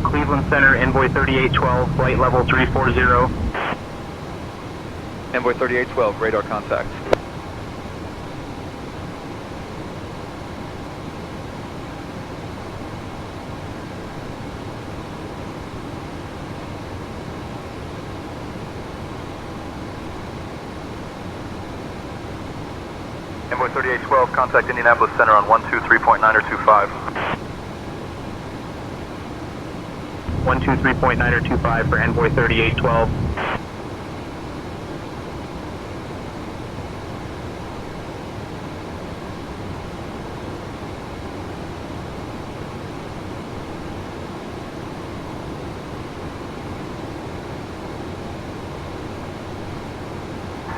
Cleveland Center, Envoy 3812, flight level 340. Envoy 3812, radar contact. Envoy 3812, contact Indianapolis Center on 123.925. 123.925 for Envoy 3812.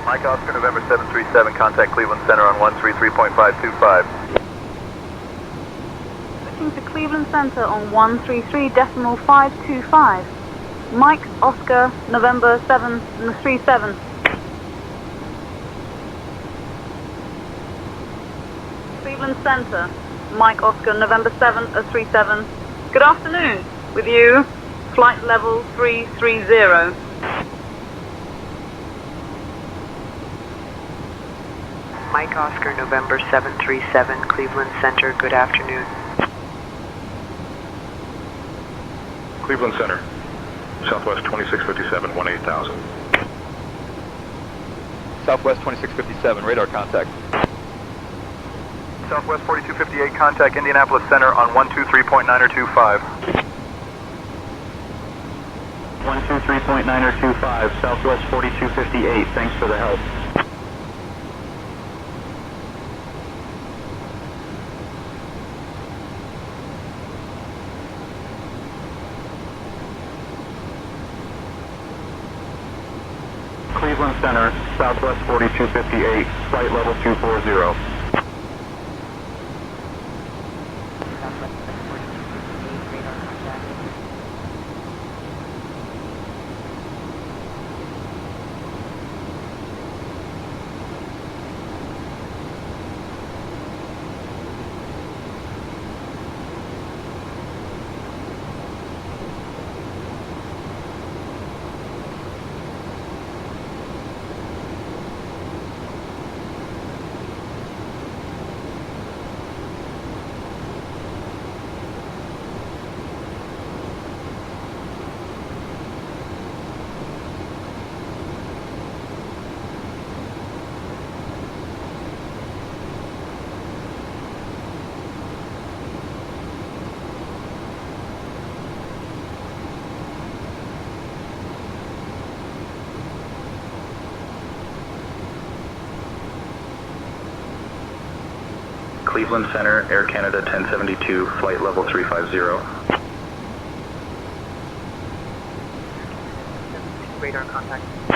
Mike Oscar, November 737, contact Cleveland Center on 133.525. Switching to Cleveland Center on 133.525. Mike Oscar, November 737. Cleveland Center, Mike Oscar, November 737. Good afternoon. With you, flight level 330. Mike Oscar, November 737, Cleveland Center, good afternoon. Cleveland Center, Southwest 2657, 18,000. Southwest 2657, radar contact. Southwest 4258, contact Indianapolis Center on 123.925. 123.925, Southwest 4258, thanks for the help. Cleveland Center, Southwest 4258, flight level 240. Cleveland Center, Air Canada 1072, flight level 350. Radar contact.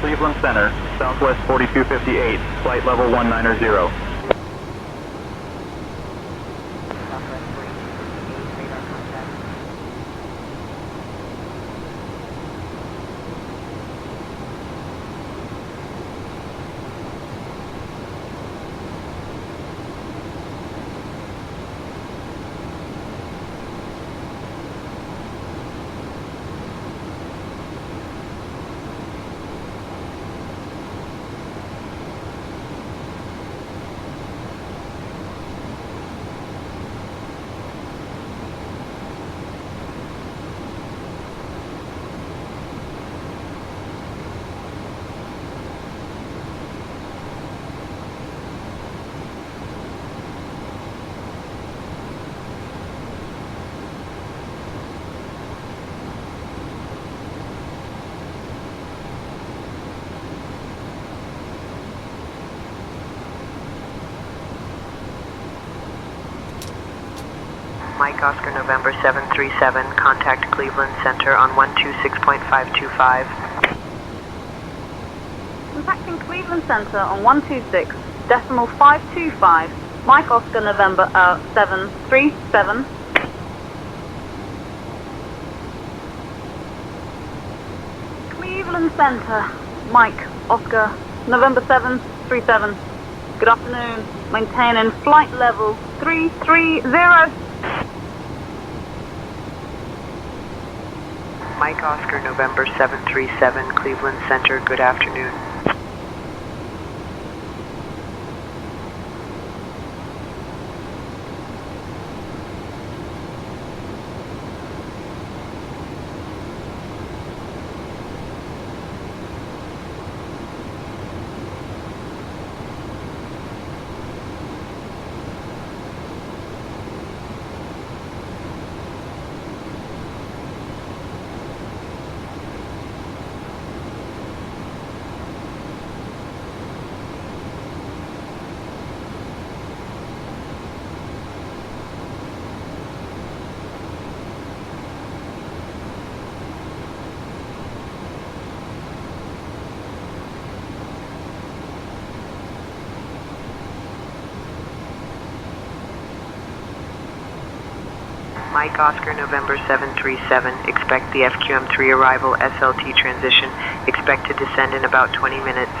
Cleveland Center, Southwest 4258, flight level 190. Mike Oscar November 737, contact Cleveland Center on 126.525. Contacting Cleveland Center on 126.525. Mike Oscar November 737. Cleveland Center, Mike Oscar November 737. Good afternoon. Maintaining flight level 330. Mike Oscar November 737, Cleveland Center, good afternoon. Mike Oscar November 737, expect the FQM3 arrival, SLT transition, expect to descend in about 20 minutes.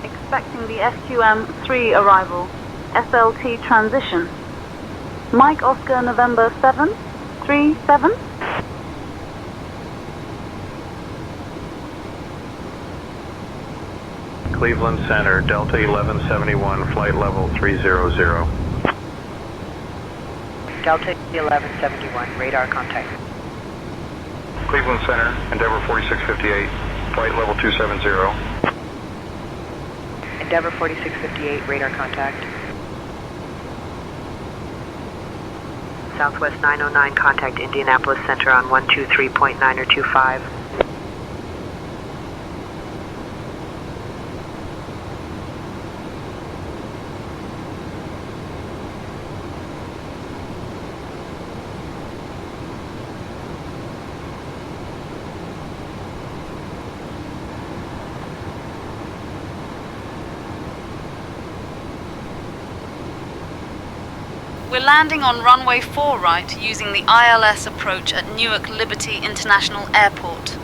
Expecting the FQM3 arrival, SLT transition. Mike Oscar November 737. Cleveland Center, Delta 1171, flight level 300. Delta 1171, radar contact. Cleveland Center, Endeavor 4658, flight level 270. Endeavor 4658, radar contact. Southwest 909, contact Indianapolis Center on 123.925. We're landing on runway 4 right using the ILS approach at Newark Liberty International Airport.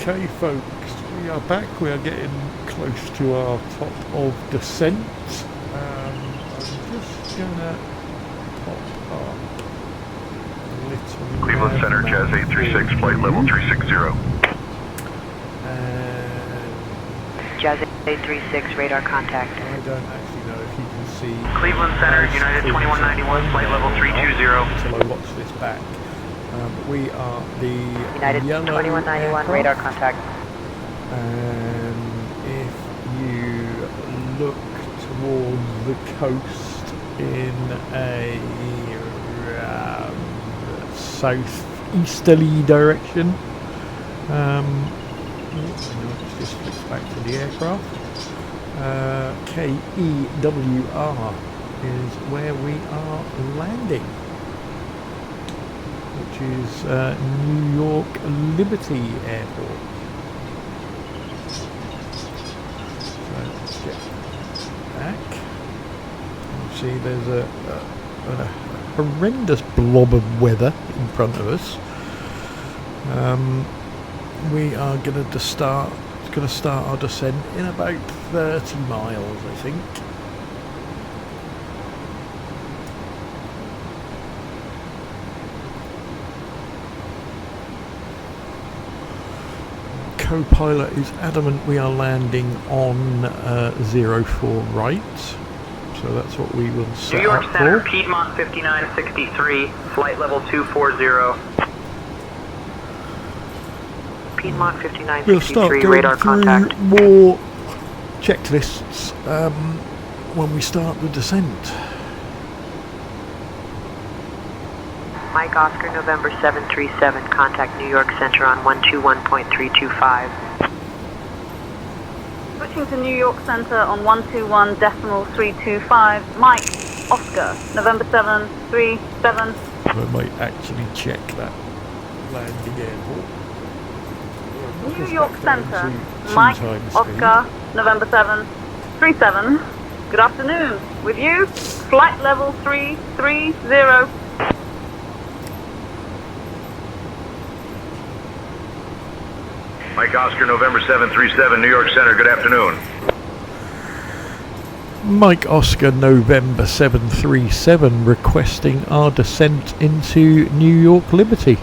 Okay folks, we are back. We are getting close to our top of descent. I'm just gonna pop up a little Cleveland Center, Jazz 836, flight level 360. Jazz 836, radar contact. I don't actually know if you can see Cleveland Center, United 2191, flight level 320. until I watch this back. We are the United yellow 2191, radar contact. And if you look towards the coast in a southeasterly direction, just flips back to the aircraft. KEWR is where we are landing, which is New York Liberty Airport. So let's get back. You see there's a horrendous blob of weather in front of us. We are going to start our descent in about 30 miles, I think. co-pilot is adamant we are landing on 04 right. So that's what we will set New York up Center, for. Piedmont 5963, flight level 240. Piedmont We'll start 5963, going radar through contact. more checklists when we start the descent. Mike Oscar, November 737, contact New York Center on 121.325. Switching to New York Center on 121.325. Mike, Oscar, November 737. I might actually check that landing airport. New York Center, Mike, Oscar, November 737. Good afternoon. With you, flight level 330. Mike Oscar, November 737, New York Center. Good afternoon. Mike Oscar, November 737, requesting our descent into New York Liberty.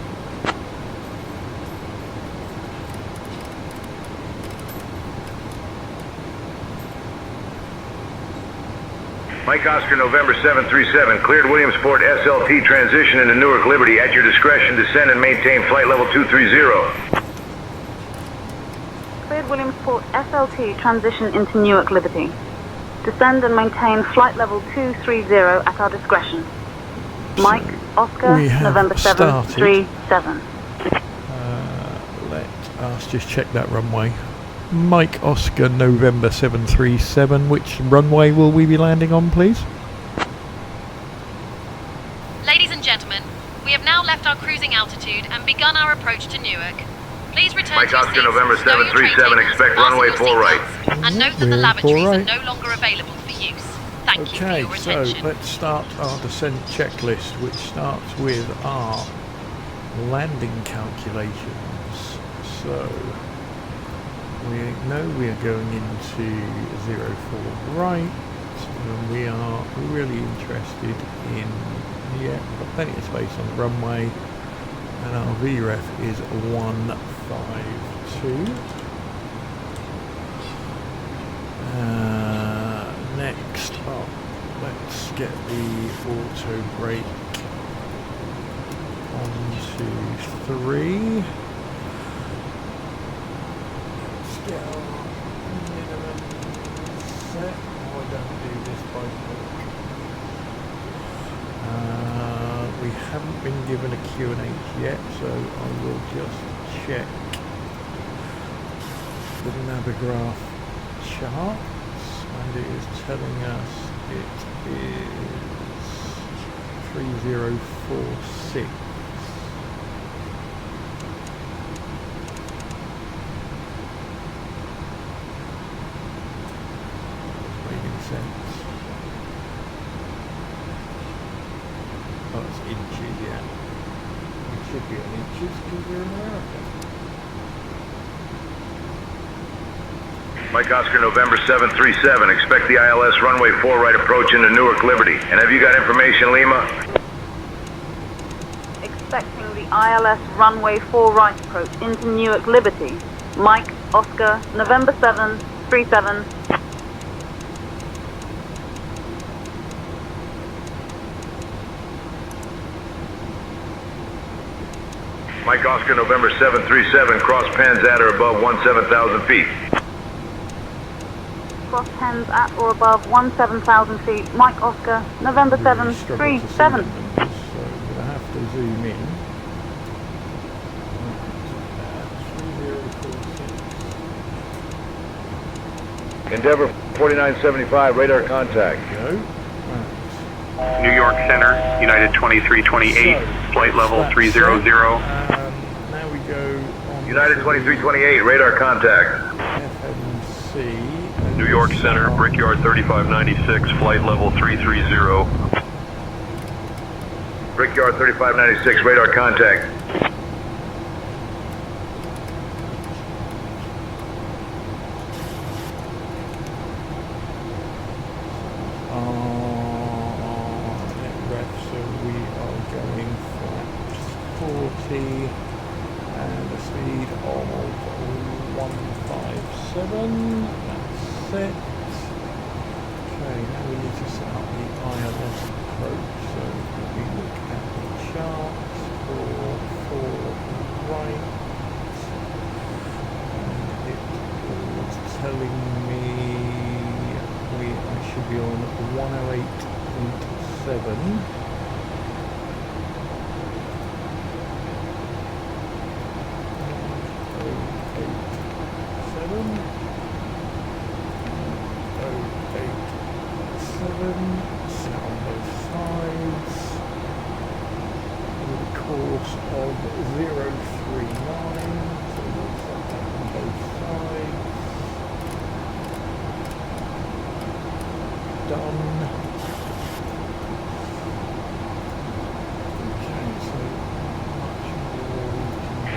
Mike Oscar, November 737, cleared Williamsport SLT transition into Newark Liberty. At your discretion, descend and maintain flight level 230. Cleared Williamsport SLT transition into Newark Liberty. Descend and maintain flight level 230 at our discretion. Mike, Oscar, we have November 737. Let us just check that runway. Mike Oscar, November 737, which runway will we be landing on, please? Ladies and gentlemen, we have now left our cruising altitude and begun our approach to Newark. Please return Mike to your Oscar, seats, November stow your tray 737, tables, expect fasten runway your 4 right. seatbelts, and note that the We're lavatories right. are no longer available for use. Thank you for Okay, your so attention. let's start our descent checklist, which starts with our landing calculations. So we know we are going into 04 right, and we are really interested in, yeah, we've got plenty of space on the runway, and our VREF is 152. Next up, let's get the auto brake onto 3. Let's get our minimum set. Oh, I don't do this by book. We haven't been given a QNH yet, so I will just check the Navigraph charts, and it is telling us it is 3046. Making sense. Oh, it's inches, yeah. It should be on inches because we're in America. Mike Oscar, November 737, expect the ILS runway 4 right approach into Newark Liberty. And have you got information, Lima? Expecting the ILS runway 4 right approach into Newark Liberty. Mike, Oscar, November 737. Mike Oscar, November 737, cross Pans at or above 17,000 feet. Cross Pens at or above 17,000 feet. Mike, Oscar, November 737. So I'm going to have to zoom in. 3046. Endeavor 4975, radar contact. Go. New York Center, United 2328, flight level 300. Now we go on United 2328, radar contact. FMC. New York Center, Brickyard 3596, flight level 330. Brickyard 3596, radar contact. So we are going flat 40 and a speed of 1 7. That's it. Okay, now we need to set up the ILS approach. So we look at the charts for right. And it was telling me I should be on 108.7. Set on both sides with a course of 039, so we'll set that on both sides. Done. Okay, so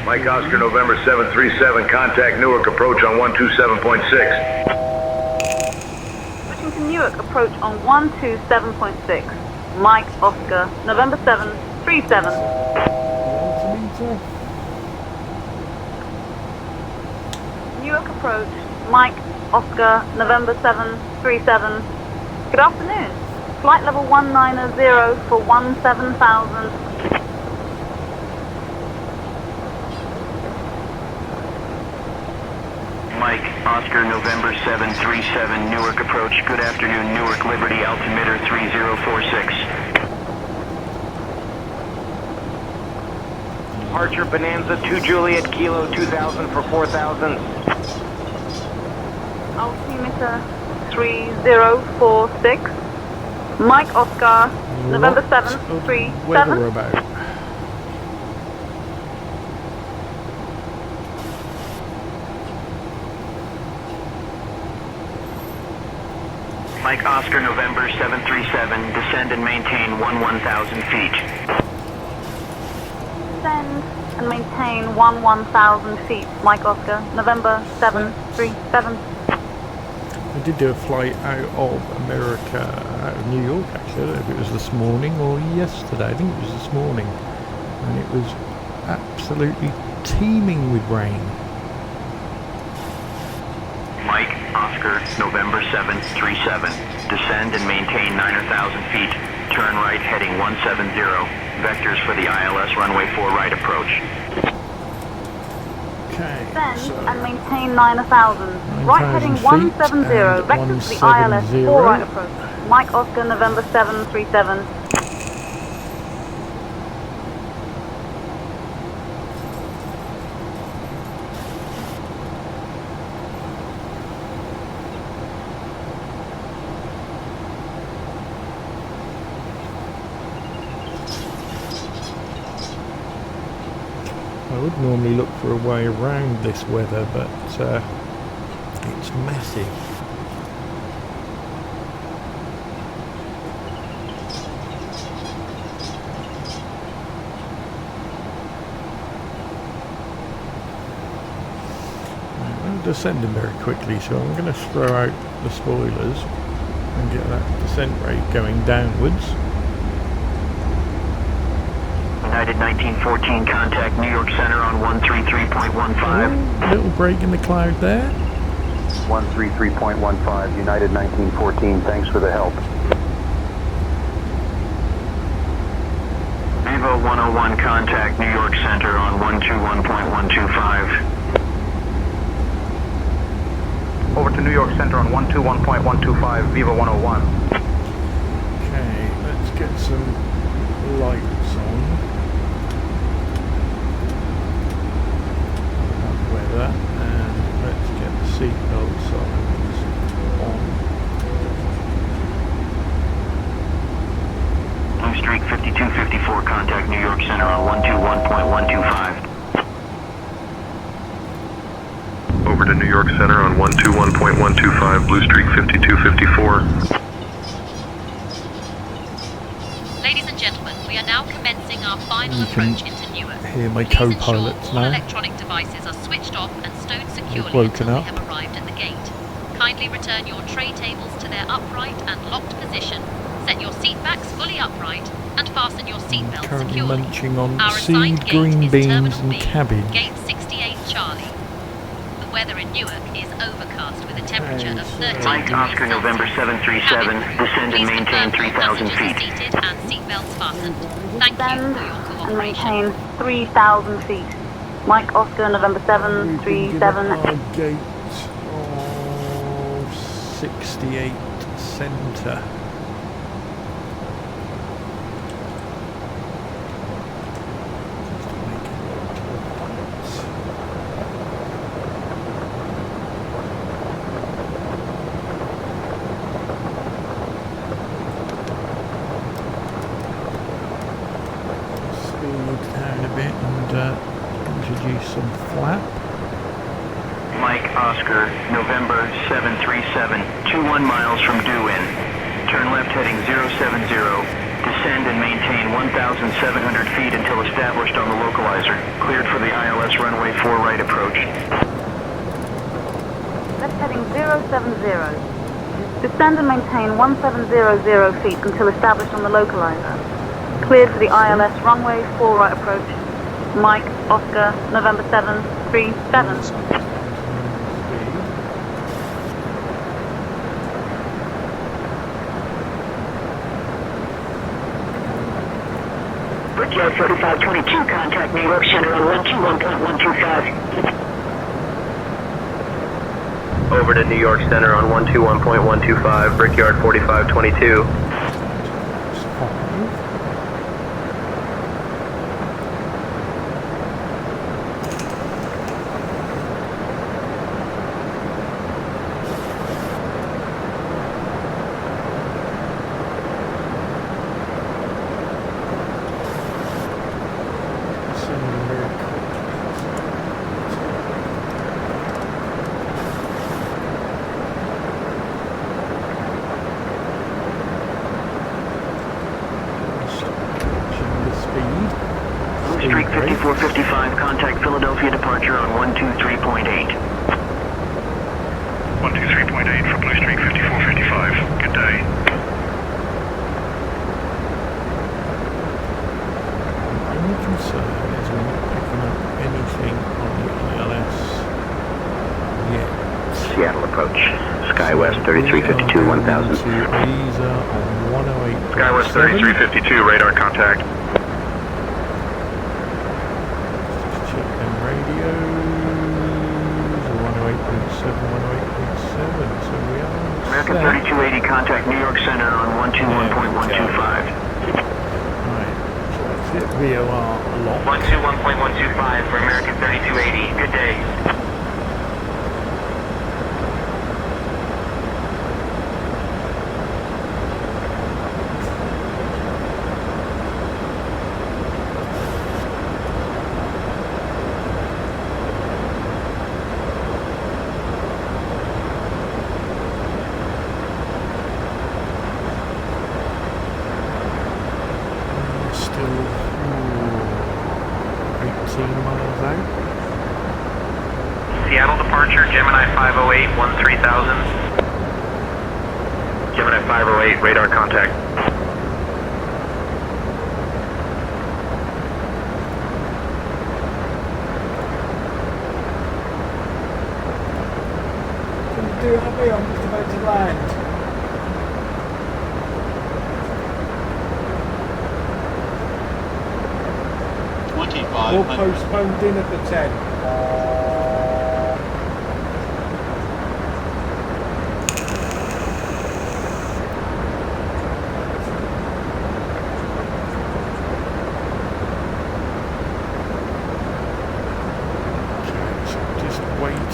Mike Oscar, November 737, contact Newark, approach on 127.6. To Newark, approach on 127.6. Mike Oscar, November 737. Newark approach, Mike Oscar, November 737. Good afternoon. Flight level 190 for 17,000. Mike, Oscar, November 737, Newark approach. Good afternoon, Newark Liberty, altimeter 3046. Departure Bonanza 2 Juliet, Kilo 2000 for 4,000. Altimeter 3046. Mike Oscar, November 737. weather about? Mike Oscar, November 737, descend and maintain 1,000 feet. Descend and maintain 1,000 feet. Mike Oscar, November 737. I did do a flight out of America, out of New York actually. I don't know if it was this morning or yesterday. I think it was this morning. And it was absolutely teeming with rain. Mike, Oscar, November 737, descend and maintain 9,000 feet. Turn right heading 170. Vectors for the ILS runway 4 right approach. Okay. Descend and maintain 9,000. Right heading 170. Vectors for the ILS 4 right approach. Mike Oscar, November 737. I would normally look for a way around this weather, but it's massive. I'm descending very quickly, so I'm going to throw out the spoilers and get that descent rate going downwards. United 1914, contact New York Center on 133.15. Little break in the cloud there. 133.15, United 1914, thanks for the help. Vivo 101, contact New York Center on 121.125. Over to New York Center on 121.125, Vivo 101. Okay, let's get some lights on. Weather, and let's get the seatbelt signs on. Blue Streak 5254, contact New York Center on 121.125. Over to New York Center on 121.125, Blue Streak 5254. Ladies and gentlemen, we are now commencing our final approach into Newark. Hear my Please ensure co-pilots all now. electronic devices are switched off and stowed securely woken until up. they have arrived at the gate. Kindly return your tray tables to their upright and locked position. Set your seat backs fully upright and fasten your seatbelt Currently securely. munching on Our assigned seed, gate green is beans Terminal and B, cabbage. Gate 68 Charlie. The Weather in Newark is overcast with a temperature of 13 Mike degrees Oscar November Celsius. 737, descend and Please maintain confirm all 3,000 passengers are feet. seated and seatbelts fastened. Thank you Descend for your and cooperation. maintain 3,000 feet. Mike Oscar November 737. Our gate of 68 centre. Introduce some flap. Mike Oscar, November 737, 21 miles from due in. Turn left heading 070. Descend and maintain 1,700 feet until established on the localizer. Cleared for the ILS runway 4 right approach. Left heading 070. Descend and maintain 1,700 feet until established on the localizer. Cleared for the ILS runway 4 right approach. Mike Oscar November 737. Brickyard 4522, contact New York Center on 121.125. Over to New York Center on 121.125, Brickyard 4522. Street 5455, contact Philadelphia departure on 123.8. 123.8 for Blue Streak 5455. Good day. My only concern is we're not picking up anything on the ILS yet. Seattle approach. SkyWest 3352, 1000. These are on 108. SkyWest 3352, radar contact. Check them radios. 108.7, 108.7. So we are. American 3280, contact New York Center on 121.125. Right. So that's it. VOR lock. 121.125 for American 3280. Good day. Still 18 miles out. Seattle departure, Gemini 508, 13,000. Gemini 508, radar contact. Do happy, I'm just about to land. Or postpone dinner for 10. So just waiting to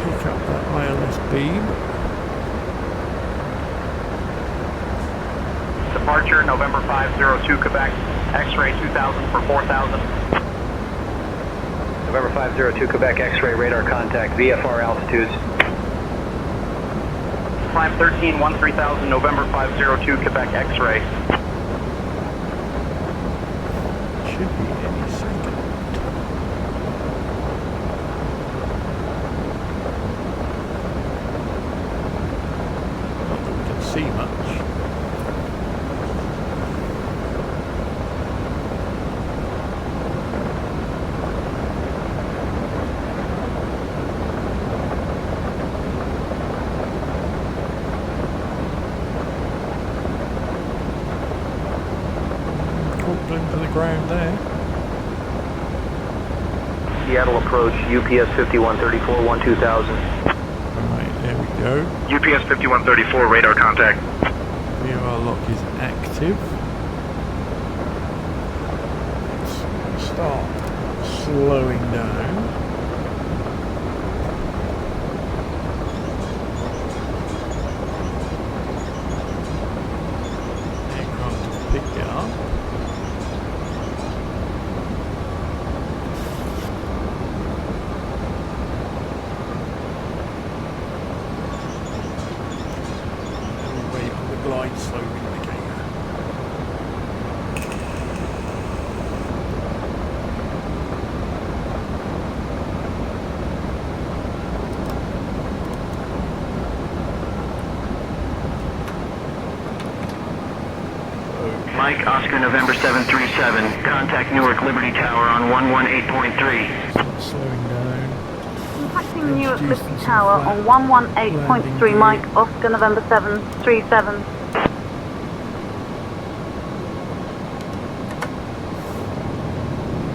pick up that ILS beam. Departure, November 502, Quebec. X-ray 2000 for 4,000. November 502, Quebec, X-ray radar contact, VFR altitudes. Climb 13,000, November 502, Quebec, X-ray. Should be any second. Not that we can see much. ground there. Seattle approach, UPS 5134, 12000. Right, there we go. UPS 5134, radar contact. VOR lock is active. Let's start slowing down. Aircraft will pick it up. Glide slope indicator. Mike, Oscar, November 737. Contact Newark Liberty Tower on 118.3. Slowing down. Contacting Newark Liberty Tower on 118.3, Mike, Oscar, November 737.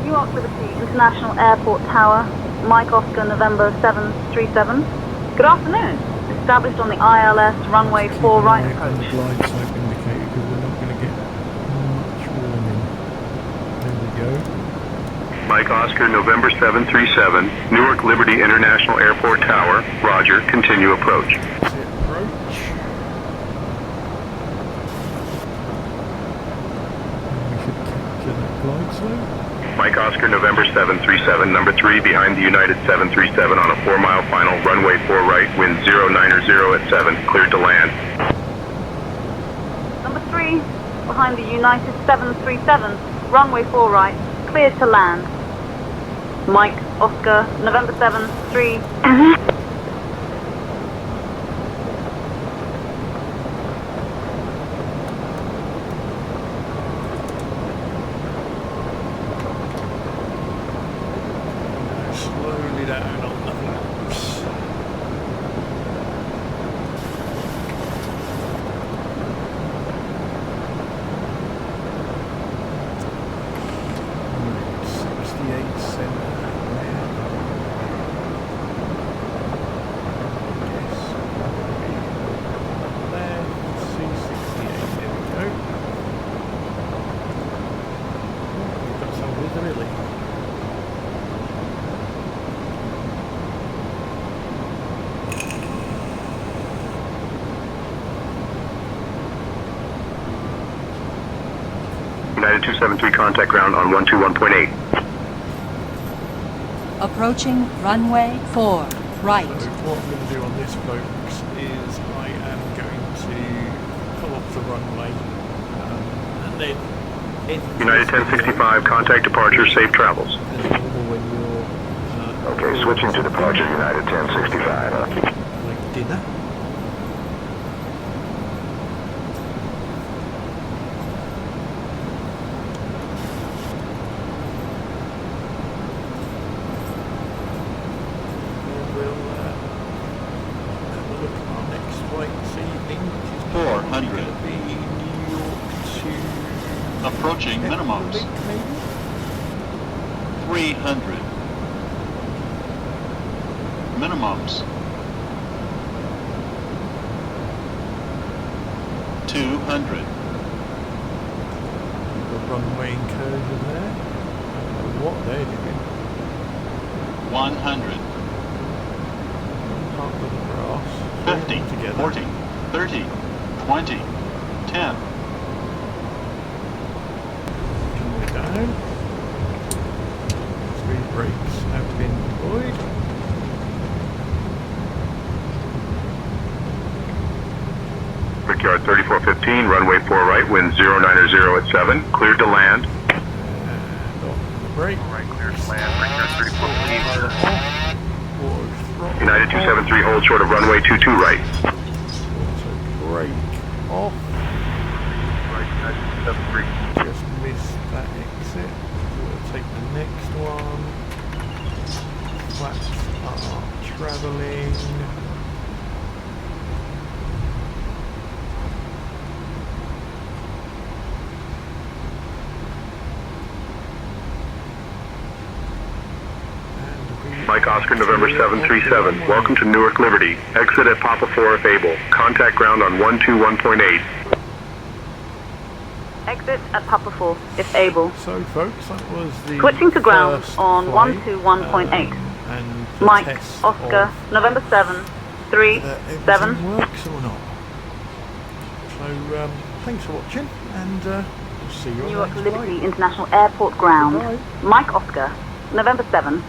Newark Liberty International Airport Tower, Mike, Oscar, November 737. Good afternoon. Established on the ILS runway 4 right approach. The glide slope indicator because we're not going to get much warning. There we go. Mike Oscar, November 737, Newark Liberty International Airport Tower. Roger, continue approach. That's it, approach. And we should capture that glide slope. Mike Oscar, November 737, number 3 behind the United 737 on a 4-mile final, runway 4 right, wind 090 at 7, cleared to land. Number 3, behind the United 737, runway 4 right, cleared to land. Mike, Oscar, November 7, 3. Slowly down on the flaps. Right, 68 center. United 273 contact ground on 121.8. Approaching runway 4 right. So what I'm going to do on this, folks, is I am going to pull off the runway and then United 1065 contact departure, safe travels. as normal when you're Okay, switching to departure, United 1065. like dinner. Approaching minimums. 300. Minimums. 200. The runway incursion there. I don't know what they're doing. 100. Part of the grass. 50. Together. 40. 30. 20. 10. Down. Speed brakes have been deployed. Brickyard 3415, runway 4 right, wind 090 at 7, cleared to land. And off the brake. Right, cleared to land, Brickyard 3415. Off. United 273, hold short of runway 22 right. Auto brake off. Right, United 273. Just missed that exit. We'll take the next one. Flaps are travelling. Mike Oscar, November 737. Welcome to Newark Liberty. Exit at Papa 4 if able. Contact ground on 121.8. Exit at Papa 4 if able. So, folks, that was the Switching to ground first on flight, 121.8. and the Mike test Oscar, of November 737. whether everything works or not. So, thanks for watching, and we'll see you on Newark the next Liberty flight. International Airport ground. Goodbye. Mike Oscar, November 737.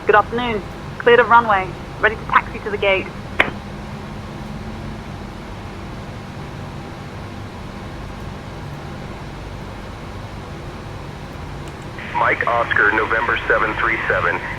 Good afternoon. Cleared of runway. Ready to taxi to the gate. Mike Oscar, November 737.